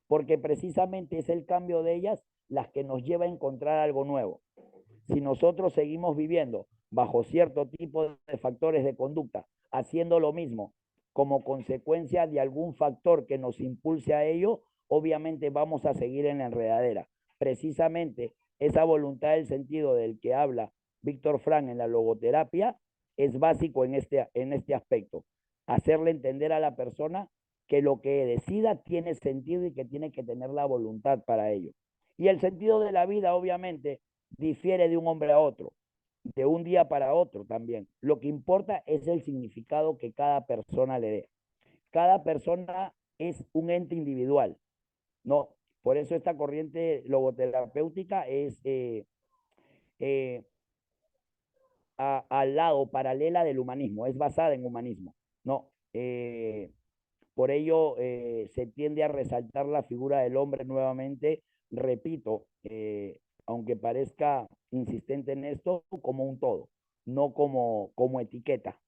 Porque precisamente es el cambio de ellas las que nos lleva a encontrar algo nuevo. Si nosotros seguimos viviendo bajo cierto tipo de factores de conducta, haciendo lo mismo como consecuencia de algún factor que nos impulse a ello, obviamente vamos a seguir en la enredadera. Precisamente esa voluntad del sentido del que habla Víctor Frank en la logoterapia es básico en este aspecto. Hacerle entender a la persona que lo que decida tiene sentido y que tiene que tener la voluntad para ello. Y el sentido de la vida, obviamente, difiere de un hombre a otro, de un día para otro también. Lo que importa es el significado que cada persona le dé. Cada persona es un ente individual, ¿no? Por eso esta corriente logoterapéutica es al lado, paralela del humanismo, es basada en humanismo, ¿no? Por ello se tiende a resaltar la figura del hombre nuevamente, repito, aunque parezca insistente en esto, como un todo, no como etiqueta.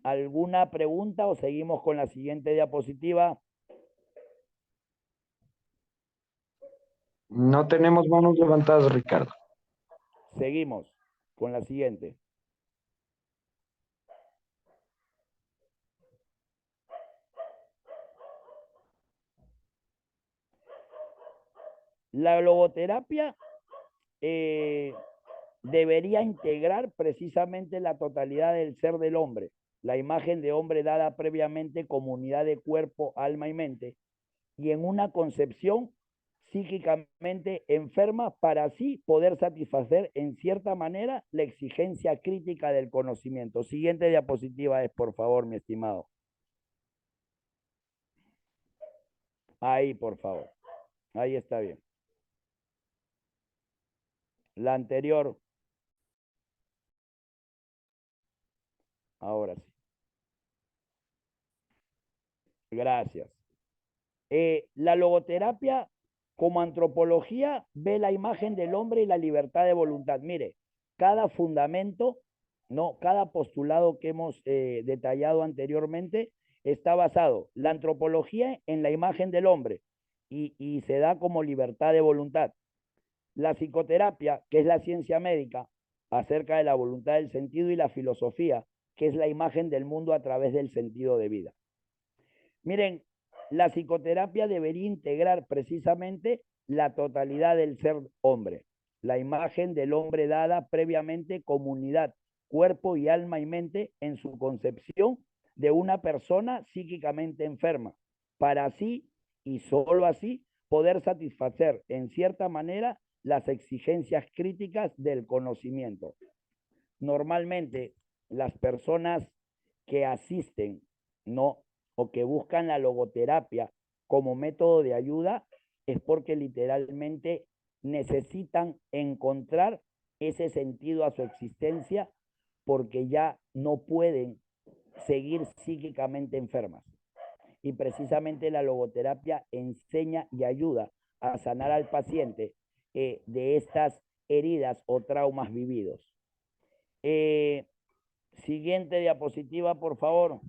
¿Alguna pregunta o seguimos con la siguiente diapositiva? No tenemos manos levantadas, Ricardo. Seguimos con la siguiente. La logoterapia debería integrar precisamente la totalidad del ser del hombre, la imagen de hombre dada previamente como unidad de cuerpo, alma y mente, y en una concepción psíquicamente enferma para así poder satisfacer en cierta manera la exigencia crítica del conocimiento. Siguiente diapositiva es, por favor, mi estimado. Ahí, por favor. Ahí está bien. La anterior. Ahora sí. Gracias. La logoterapia como antropología ve la imagen del hombre y la libertad de voluntad. Mire, cada fundamento, no, cada postulado que hemos detallado anteriormente está basado, la antropología en la imagen del hombre y se da como libertad de voluntad. La psicoterapia, que es la ciencia médica, acerca de la voluntad del sentido, y la filosofía, que es la imagen del mundo a través del sentido de vida. Miren, la psicoterapia debería integrar precisamente la totalidad del ser hombre, la imagen del hombre dada previamente como unidad, cuerpo y alma y mente en su concepción de una persona psíquicamente enferma, para así y solo así poder satisfacer en cierta manera las exigencias críticas del conocimiento. Normalmente las personas que asisten, ¿no?, o que buscan la logoterapia como método de ayuda es porque literalmente necesitan encontrar ese sentido a su existencia porque ya no pueden seguir psíquicamente enfermas. Y precisamente la logoterapia enseña y ayuda a sanar al paciente de estas heridas o traumas vividos. Siguiente diapositiva, por favor.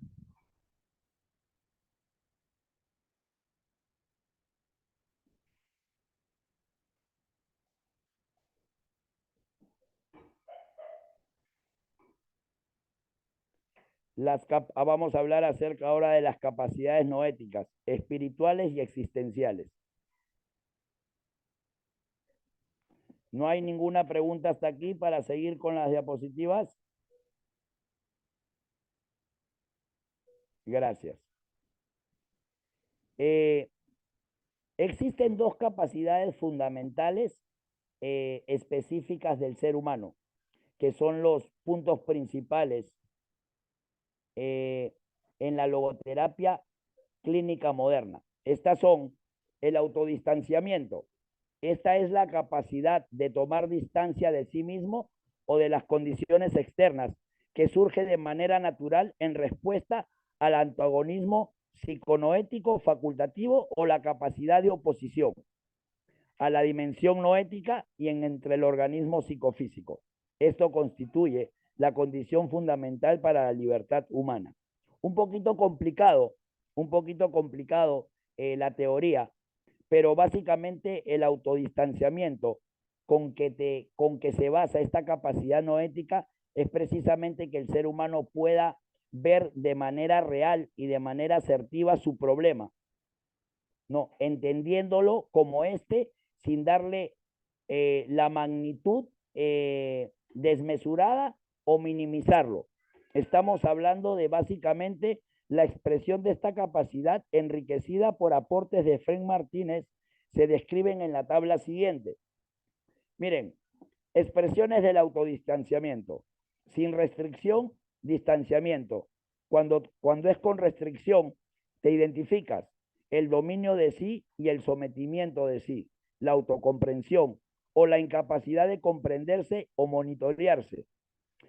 Vamos a hablar acerca ahora de las capacidades noéticas, espirituales y existenciales. ¿No hay ninguna pregunta hasta aquí para seguir con las diapositivas? Gracias. Existen dos capacidades fundamentales específicas del ser humano, que son los puntos principales en la logoterapia clínica moderna. Estas son el autodistanciamiento. Esta es la capacidad de tomar distancia de sí mismo o de las condiciones externas que surge de manera natural en respuesta al antagonismo psiconoético facultativo o la capacidad de oposición a la dimensión noética y entre el organismo psicofísico. Esto constituye la condición fundamental para la libertad humana. Un poquito complicado la teoría, pero básicamente el autodistanciamiento con que se basa esta capacidad noética es precisamente que el ser humano pueda ver de manera real y de manera asertiva su problema no, entendiéndolo como sin darle la magnitud desmesurada o minimizarlo. Estamos hablando de básicamente la expresión de esta capacidad enriquecida por aportes de Efraín Martínez se describen en la tabla siguiente. Miren, expresiones del autodistanciamiento. Sin restricción, distanciamiento. Cuando es con restricción, te identificas el dominio de sí y el sometimiento de sí, la autocomprensión o la incapacidad de comprenderse o monitorearse.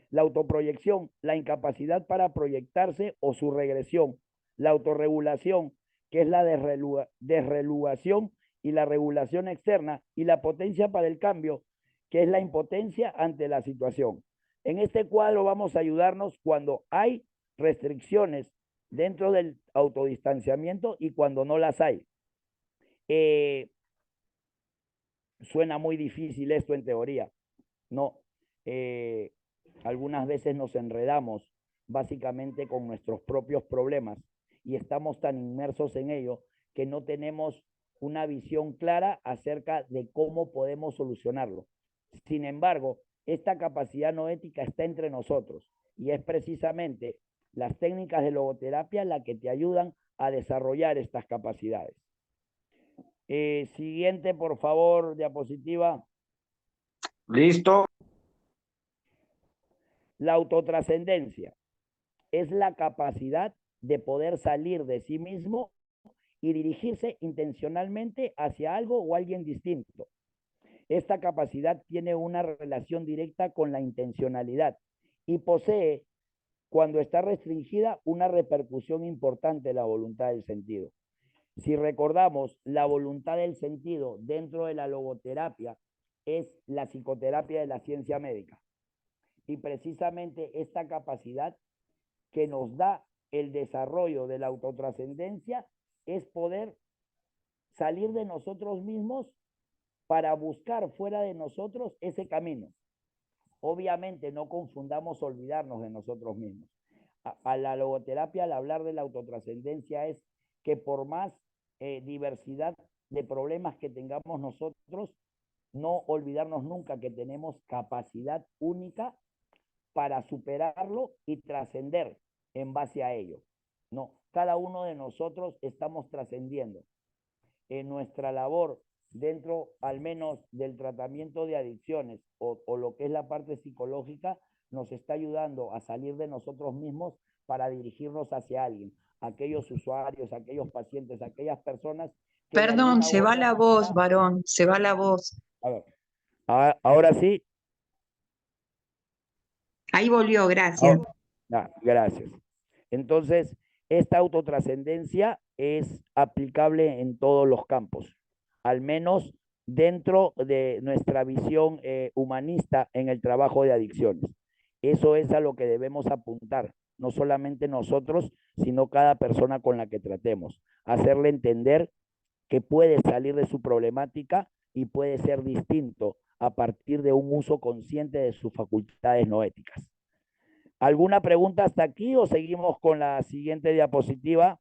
La autoproyección, la incapacidad para proyectarse o su regresión. La autorregulación, que es la desregulación y la regulación externa, y la potencia para el cambio, que es la impotencia ante la situación. En este cuadro vamos a ayudarnos cuando hay restricciones dentro del autodistanciamiento y cuando no las hay. Suena muy difícil esto en teoría, ¿no? Algunas veces nos enredamos básicamente con nuestros propios problemas y estamos tan inmersos en ello que no tenemos una visión clara acerca de cómo podemos solucionarlo. Sin embargo, esta capacidad noética está entre nosotros y es precisamente las técnicas de logoterapia las que te ayudan a desarrollar estas capacidades. Siguiente, por favor, diapositiva. Listo. La autotrascendencia es la capacidad de poder salir de sí mismo y dirigirse intencionalmente hacia algo o alguien distinto. Esta capacidad tiene una relación directa con la intencionalidad y posee, cuando está restringida, una repercusión importante en la voluntad del sentido. Si recordamos, la voluntad del sentido dentro de la logoterapia es la psicoterapia de la ciencia médica. Y precisamente esta capacidad que nos da el desarrollo de la autotrascendencia es poder salir de nosotros mismos para buscar fuera de nosotros ese camino. Obviamente no confundamos olvidarnos de nosotros mismos. A la logoterapia, al hablar de la autotrascendencia, es que por más diversidad de problemas que tengamos nosotros, no olvidarnos nunca que tenemos capacidad única para superarlo y trascender en base a ello. No, cada uno de nosotros estamos trascendiendo. En nuestra labor dentro al menos del tratamiento de adicciones o lo que es la parte psicológica, nos está ayudando a salir de nosotros mismos para dirigirnos hacia alguien, aquellos usuarios, aquellos pacientes, aquellas personas que Perdón, se va la voz, varón, se va la voz. A ver, ahora sí. Ahí volvió, gracias. Gracias. Entonces, esta autotrascendencia es aplicable en todos los campos, al menos dentro de nuestra visión humanista en el trabajo de adicciones. Eso es a lo que debemos apuntar, no solamente nosotros, sino cada persona con la que tratemos. Hacerle entender que puede salir de su problemática y puede ser distinto a partir de un uso consciente de sus facultades noéticas. ¿Alguna pregunta hasta aquí o seguimos con la siguiente diapositiva?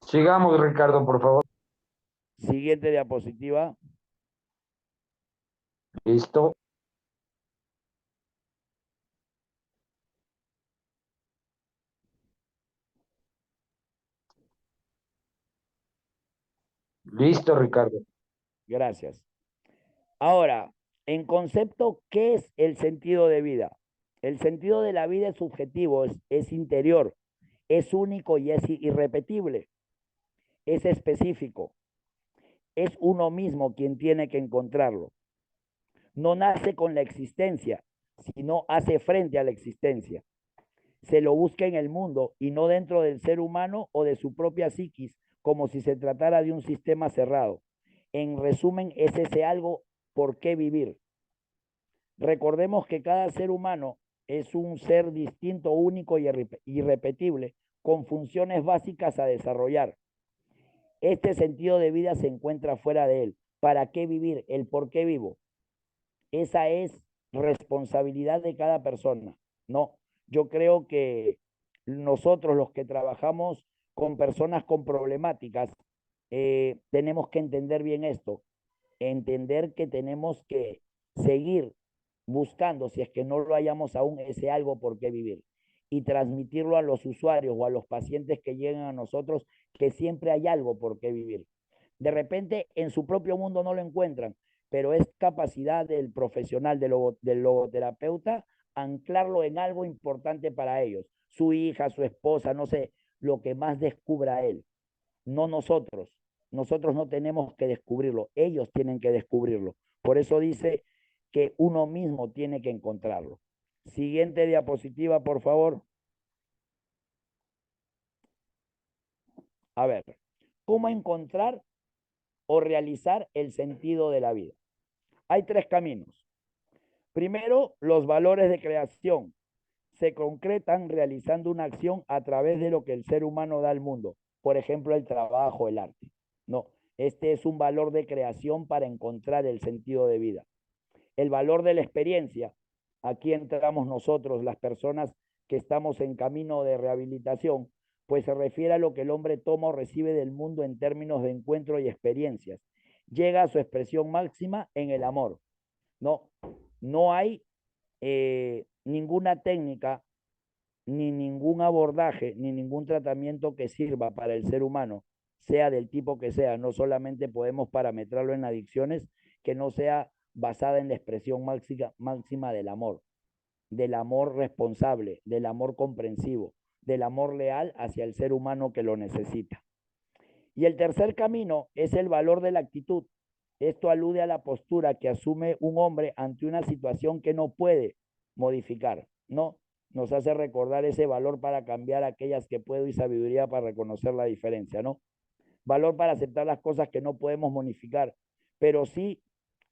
Sigamos, Ricardo, por favor. Siguiente diapositiva. Listo. Listo, Ricardo. Gracias. Ahora, en concepto, ¿qué es el sentido de vida? El sentido de la vida es subjetivo, es interior, es único y es irrepetible, es específico, es uno mismo quien tiene que encontrarlo. No nace con la existencia, sino hace frente a la existencia. Se lo busca en el mundo y no dentro del ser humano o de su propia psiquis, como si se tratara de un sistema cerrado. En resumen, es ese algo por qué vivir. Recordemos que cada ser humano es un ser distinto, único y irrepetible, con funciones básicas a desarrollar. Este sentido de vida se encuentra fuera de él. ¿Para qué vivir? El por qué vivo. Esa es responsabilidad de cada persona. No, yo creo que nosotros los que trabajamos con personas con problemáticas, tenemos que entender bien esto, entender que tenemos que seguir buscando, si es que no lo hayamos aún, ese algo por qué vivir y transmitirlo a los usuarios o a los pacientes que llegan a nosotros, que siempre hay algo por qué vivir. De repente en su propio mundo no lo encuentran, pero es capacidad del profesional, del logoterapeuta, anclarlo en algo importante para ellos, su hija, su esposa, no sé, lo que más descubra él, no nosotros. Nosotros no tenemos que descubrirlo, ellos tienen que descubrirlo. Por eso dice que uno mismo tiene que encontrarlo. Siguiente diapositiva, por favor. A ver, ¿cómo encontrar o realizar el sentido de la vida? Hay tres caminos. Primero, los valores de creación se concretan realizando una acción a través de lo que el ser humano da al mundo. Por ejemplo, el trabajo, el arte. No, este es un valor de creación para encontrar el sentido de vida. El valor de la experiencia. Aquí entramos nosotros, las personas que estamos en camino de rehabilitación, pues se refiere a lo que el hombre toma o recibe del mundo en términos de encuentro y experiencias. Llega a su expresión máxima en el amor. No hay ninguna técnica, ni ningún abordaje, ni ningún tratamiento que sirva para el ser humano, sea del tipo que sea. No solamente podemos parametrarlo en adicciones, que no sea basada en la expresión máxima del amor responsable, del amor comprensivo, del amor leal hacia el ser humano que lo necesita. Y el tercer camino es el valor de la actitud. Esto alude a la postura que asume un hombre ante una situación que no puede modificar, ¿no? Nos hace recordar ese valor para cambiar aquellas que puedo y sabiduría para reconocer la diferencia, ¿no? Valor para aceptar las cosas que no podemos modificar, pero sí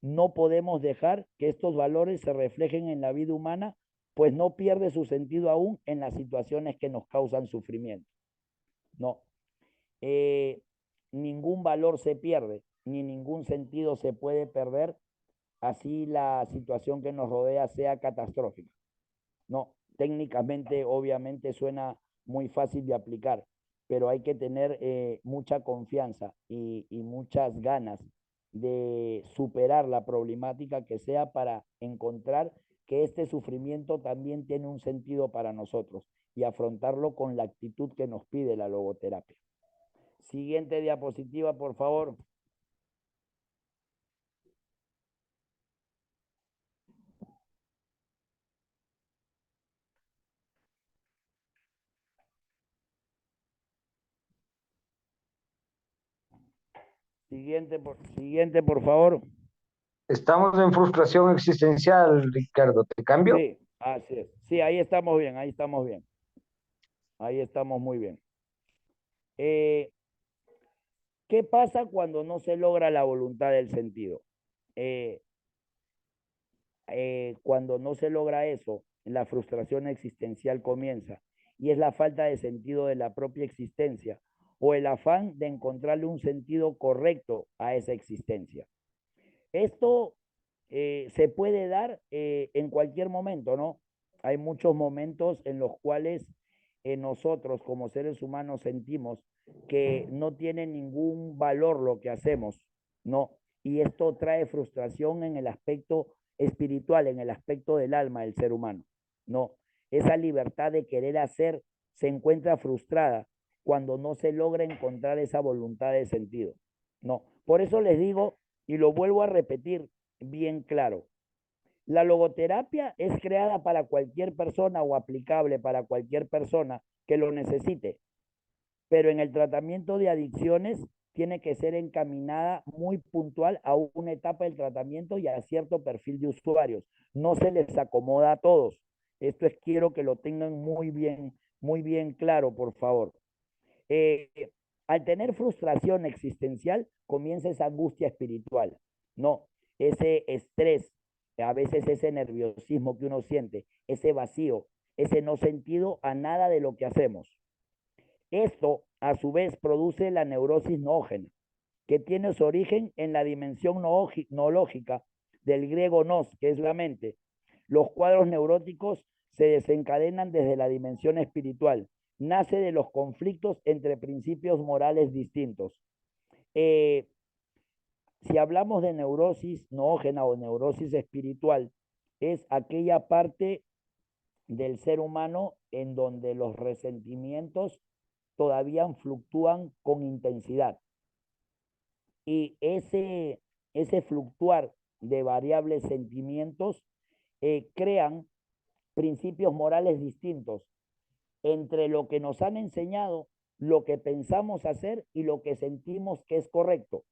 no podemos dejar que estos valores se reflejen en la vida humana, pues no pierde su sentido aún en las situaciones que nos causan sufrimiento. No. Ningún valor se pierde, ni ningún sentido se puede perder, así la situación que nos rodea sea catastrófica. No, técnicamente obviamente suena muy fácil de aplicar, pero hay que tener mucha confianza y muchas ganas de superar la problemática que sea para encontrar que este sufrimiento también tiene un sentido para nosotros y afrontarlo con la actitud que nos pide la logoterapia. Siguiente diapositiva, por favor. Siguiente, por favor. Estamos en frustración existencial, Ricardo. ¿Te cambio? Sí, así es. Sí, ahí estamos bien, ahí estamos bien. Ahí estamos muy bien. ¿Qué pasa cuando no se logra la voluntad del sentido? Cuando no se logra eso, la frustración existencial comienza y es la falta de sentido de la propia existencia o el afán de encontrarle un sentido correcto a esa existencia. Esto se puede dar en cualquier momento, ¿no? Hay muchos momentos en los cuales nosotros como seres humanos sentimos que no tiene ningún valor lo que hacemos, ¿no? Y esto trae frustración en el aspecto espiritual, en el aspecto del alma del ser humano, ¿no? Esa libertad de querer hacer se encuentra frustrada cuando no se logra encontrar esa voluntad de sentido, ¿no? Por eso les digo, y lo vuelvo a repetir bien claro, la logoterapia es creada para cualquier persona o aplicable para cualquier persona que lo necesite, pero en el tratamiento de adicciones tiene que ser encaminada muy puntual a una etapa del tratamiento y a cierto perfil de usuarios. No se les acomoda a todos. Esto es, quiero que lo tengan muy bien claro, por favor. Al tener frustración existencial, comienza esa angustia espiritual, ¿no? Ese estrés, a veces ese nerviosismo que uno siente, ese vacío, ese no sentido a nada de lo que hacemos. Esto, a su vez, produce la neurosis noógena, que tiene su origen en la dimensión noológica del griego nos, que es la mente, Los cuadros neuróticos se desencadenan desde la dimensión espiritual. Nace de los conflictos entre principios morales distintos. Si hablamos de neurosis noógena o neurosis espiritual, es aquella parte del ser humano en donde los resentimientos todavía fluctúan con intensidad. Y ese fluctuar de variables sentimientos crean principios morales distintos entre lo que nos han enseñado, lo que pensamos hacer y lo que sentimos que es correcto.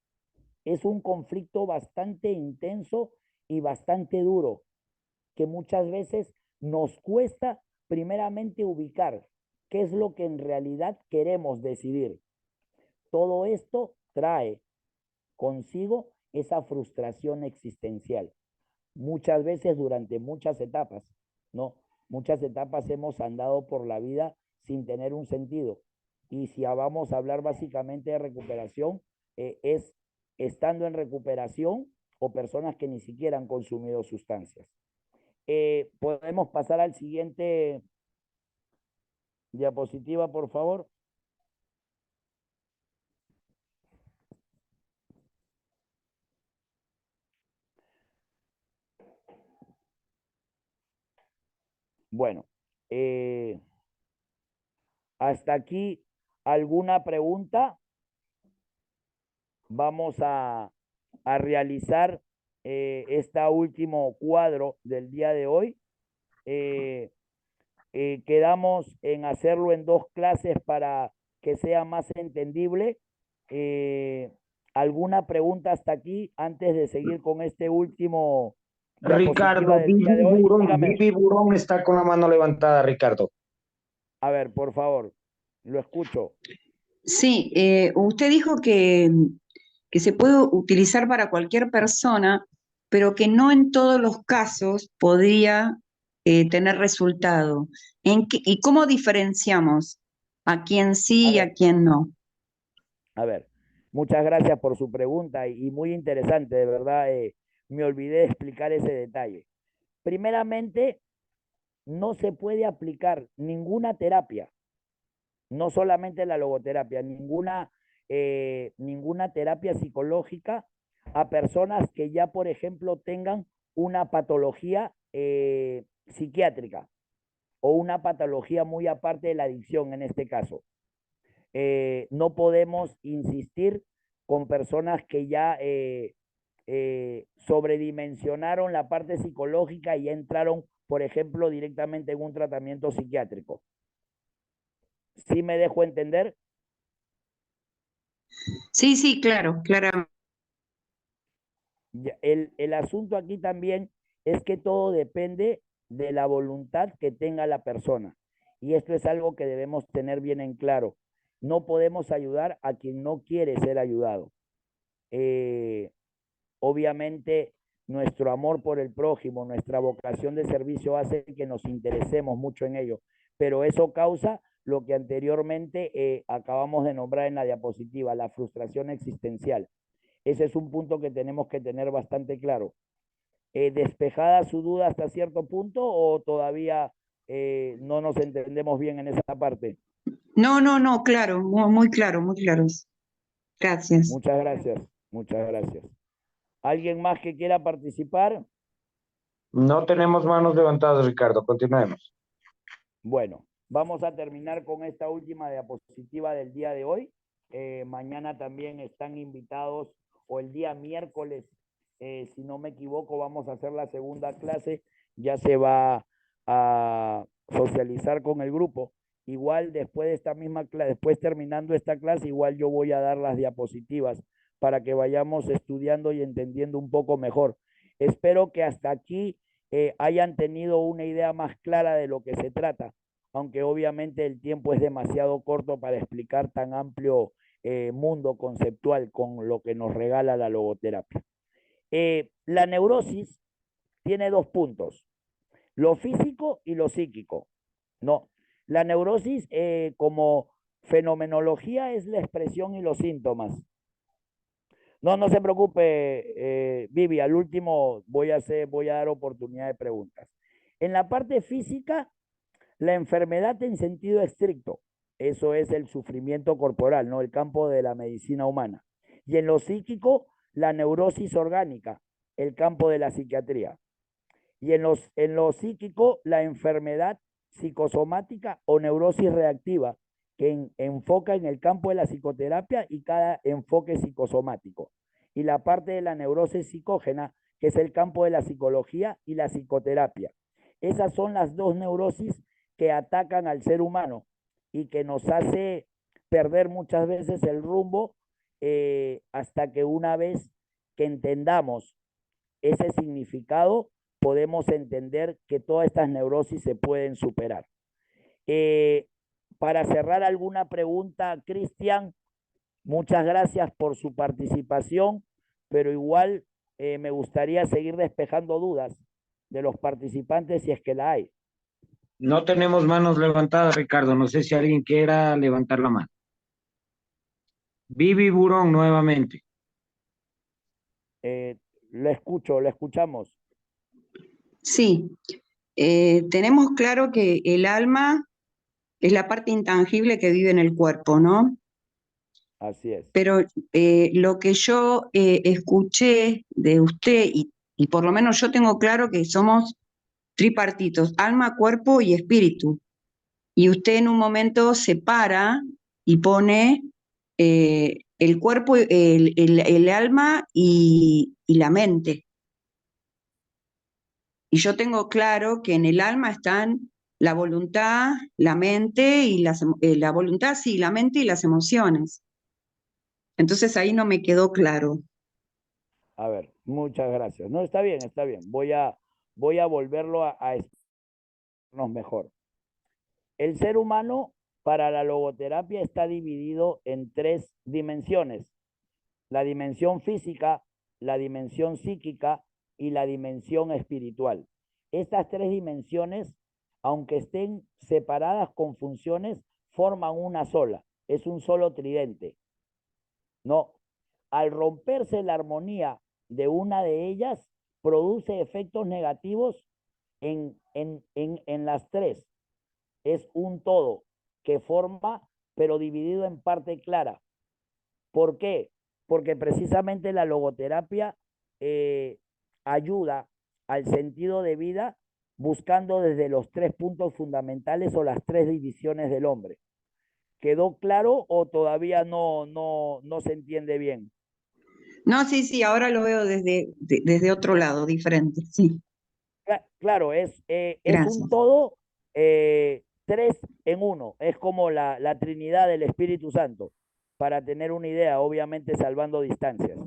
Es un conflicto bastante intenso y bastante duro, que muchas veces nos cuesta primeramente ubicar qué es lo que en realidad queremos decidir. Todo esto trae consigo esa frustración existencial. Muchas veces durante muchas etapas, ¿no? Muchas etapas hemos andado por la vida sin tener un sentido. Y si vamos a hablar básicamente de recuperación, es estando en recuperación o personas que ni siquiera han consumido sustancias. Podemos pasar al siguiente diapositiva, por favor. Bueno, hasta aquí, ¿alguna pregunta? Vamos a realizar este último cuadro del día de hoy. Quedamos en hacerlo en 2 clases para que sea más entendible. ¿Alguna pregunta hasta aquí antes de seguir con este último Ricardo, del día de hoy? Dígame. Vivi Burón está con la mano levantada, Ricardo. A ver, por favor, lo escucho. Sí, usted dijo que se puede utilizar para cualquier persona, pero que no en todos los casos podría tener resultado. ¿Y cómo diferenciamos a quién sí y a quién no? A ver, muchas gracias por su pregunta y muy interesante, de verdad. Me olvidé de explicar ese detalle. Primeramente, no se puede aplicar ninguna terapia, no solamente la logoterapia, ninguna terapia psicológica a personas que ya, por ejemplo, tengan una patología psiquiátrica o una patología muy aparte de la adicción en este caso. No podemos insistir con personas que ya sobredimensionaron la parte psicológica y ya entraron, por ejemplo, directamente en un tratamiento psiquiátrico. ¿Sí me dejo entender? Sí, sí, claro, claro. El asunto aquí también es que todo depende de la voluntad que tenga la persona. Y esto es algo que debemos tener bien en claro. No podemos ayudar a quien no quiere ser ayudado. Obviamente, nuestro amor por el prójimo, nuestra vocación de servicio hace que nos interesemos mucho en ello, pero eso causa lo que anteriormente acabamos de nombrar en la diapositiva, la frustración existencial. Ese es un punto que tenemos que tener bastante claro. ¿Despejada su duda hasta cierto punto o todavía no nos entendemos bien en esa parte? No, claro, muy claro, muy claro. Gracias. Muchas gracias, muchas gracias. ¿Alguien más que quiera participar? No tenemos manos levantadas, Ricardo. Continuemos. Bueno, vamos a terminar con esta última diapositiva del día de hoy. Mañana también están invitados, o el día miércoles, si no me equivoco, vamos a hacer la segunda clase. Ya se va a socializar con el grupo. Igual después de esta misma clase, después terminando esta clase, igual yo voy a dar las diapositivas para que vayamos estudiando y entendiendo un poco mejor. Espero que hasta aquí hayan tenido una idea más clara de lo que se trata, aunque obviamente el tiempo es demasiado corto para explicar tan amplio mundo conceptual con lo que nos regala la logoterapia. La neurosis tiene 2 puntos, lo físico y lo psíquico. No, la neurosis como fenomenología es la expresión y los síntomas. No se preocupe, Vivi, al último voy a dar oportunidad de preguntas. En la parte física, la enfermedad en sentido estricto, eso es el sufrimiento corporal, ¿no? El campo de la medicina humana. Y en lo psíquico, la neurosis orgánica, el campo de la psiquiatría. Y en lo psíquico, la enfermedad psicosomática o neurosis reactiva, que enfoca en el campo de la psicoterapia y cada enfoque psicosomático. Y la parte de la neurosis psicógena, que es el campo de la psicología y la psicoterapia. Esas son las dos neurosis que atacan al ser humano y que nos hace perder muchas veces el rumbo hasta que una vez que entendamos ese significado, podemos entender que todas estas neurosis se pueden superar. Para cerrar alguna pregunta, Cristian, muchas gracias por su participación, pero igual me gustaría seguir despejando dudas de los participantes si es que la hay. No tenemos manos levantadas, Ricardo. No sé si alguien quiera levantar la mano. Vivi Burón, nuevamente. Le escuchamos. Sí, tenemos claro que el alma es la parte intangible que vive en el cuerpo, ¿no? Así es. Pero lo que yo escuché de usted, y por lo menos yo tengo claro que somos tripartitos, alma, cuerpo y espíritu. Y usted en un momento separa y pone el cuerpo, el alma y la mente. Y yo tengo claro que en el alma están la voluntad, la mente y la voluntad, sí, la mente y las emociones. Entonces ahí no me quedó claro. A ver, muchas gracias. No, está bien, está bien. Voy a volverlo a explicarnos mejor. El ser humano para la logoterapia está dividido en tres dimensiones: la dimensión física, la dimensión psíquica y la dimensión espiritual. Estas tres dimensiones, aunque estén separadas con funciones, forman una sola, es un solo tridente. No, al romperse la armonía de una de ellas, produce efectos negativos en las tres. Es un todo que forma, pero dividido en parte clara. ¿Por qué? Porque precisamente la logoterapia ayuda al sentido de vida buscando desde los tres puntos fundamentales o las tres divisiones del hombre. ¿Quedó claro o todavía no se entiende bien? No, sí, ahora lo veo desde otro lado, diferente, sí. Claro, es un todo, tres en uno. Es como la Trinidad del Espíritu Santo, para tener una idea, obviamente salvando distancias.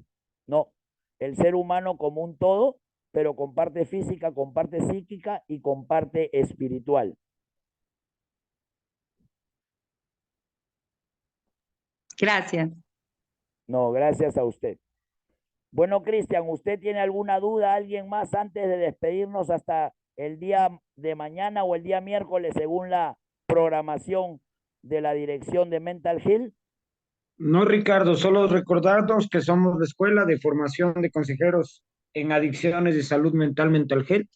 No, el ser humano como un todo, pero con parte física, con parte psíquica y con parte espiritual. Gracias. No, gracias a usted. Bueno, Cristian, ¿usted tiene alguna duda, alguien más, antes de despedirnos hasta el día de mañana o el día miércoles, según la programación de la dirección de Mental Health? No, Ricardo, solo recordarnos que somos la Escuela de Formación de Consejeros en Adicciones de Salud Mental, Mental Health,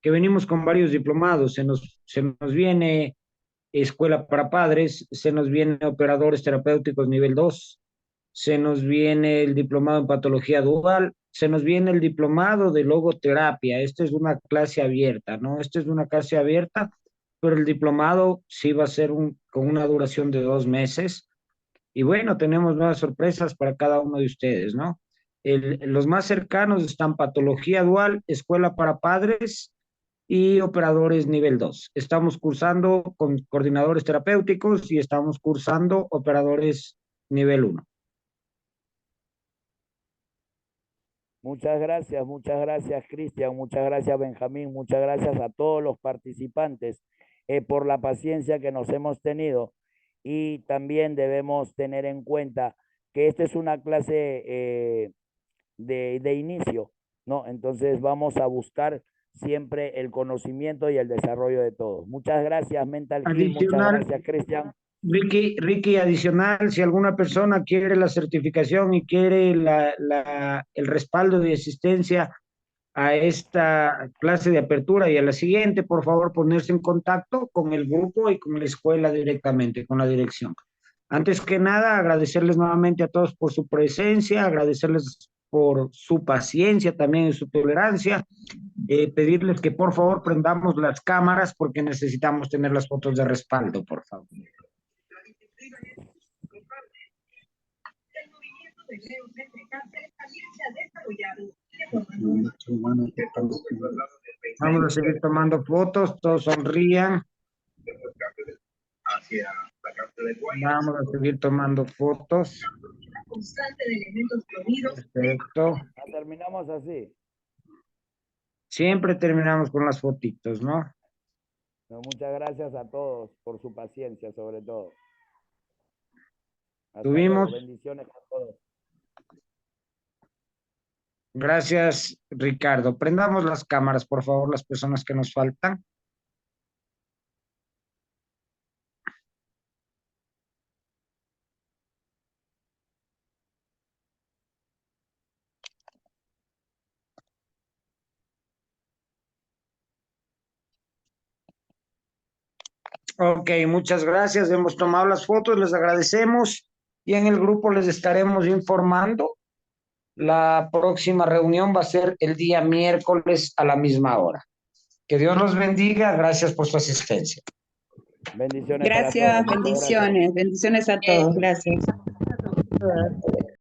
que venimos con varios diplomados. Se nos viene Escuela para Padres, se nos viene Operadores Terapéuticos Nivel 2, se nos viene el diplomado en Patología Dual, se nos viene el diplomado de Logoterapia. Esta es una clase abierta, ¿no? Esta es una clase abierta, pero el diplomado sí va a ser con una duración de 2 meses. Y bueno, tenemos nuevas sorpresas para cada uno de ustedes, ¿no? Los más cercanos están Patología Dual, Escuela para Padres y Operadores Nivel 2. Estamos cursando con coordinadores terapéuticos y estamos cursando Operadores Nivel 1. Muchas gracias, Cristian, muchas gracias, Benjamín, muchas gracias a todos los participantes por la paciencia que nos hemos tenido. Y también debemos tener en cuenta que esta es una clase de inicio, ¿no? Entonces vamos a buscar siempre el conocimiento y el desarrollo de todos. Muchas gracias, Mental Health, muchas gracias, Cristian. Ricky, adicional, si alguna persona quiere la certificación y quiere el respaldo de asistencia a esta clase de apertura y a la siguiente, por favor, ponerse en contacto con el grupo y con la escuela directamente, con la dirección. Antes que nada, agradecerles nuevamente a todos por su presencia, agradecerles por su paciencia también y su tolerancia, pedirles que por favor prendamos las cámaras porque necesitamos tener las fotos de respaldo, por favor. Vamos a seguir tomando fotos, todos sonrían. Vamos a seguir tomando fotos. Perfecto. Terminamos así. Siempre terminamos con las fotitos, ¿no? No, muchas gracias a todos por su paciencia, sobre todo. Hasta Tuvimos. luego. Bendiciones a todos. Gracias, Ricardo. Prendamos las cámaras, por favor, las personas que nos faltan. Ok, muchas gracias. Hemos tomado las fotos, les agradecemos y en el grupo les estaremos informando. La próxima reunión va a ser el día miércoles a la misma hora. Que Dios los bendiga. Gracias por su asistencia. Bendiciones Gracias, para todos. bendiciones a todos. Gracias.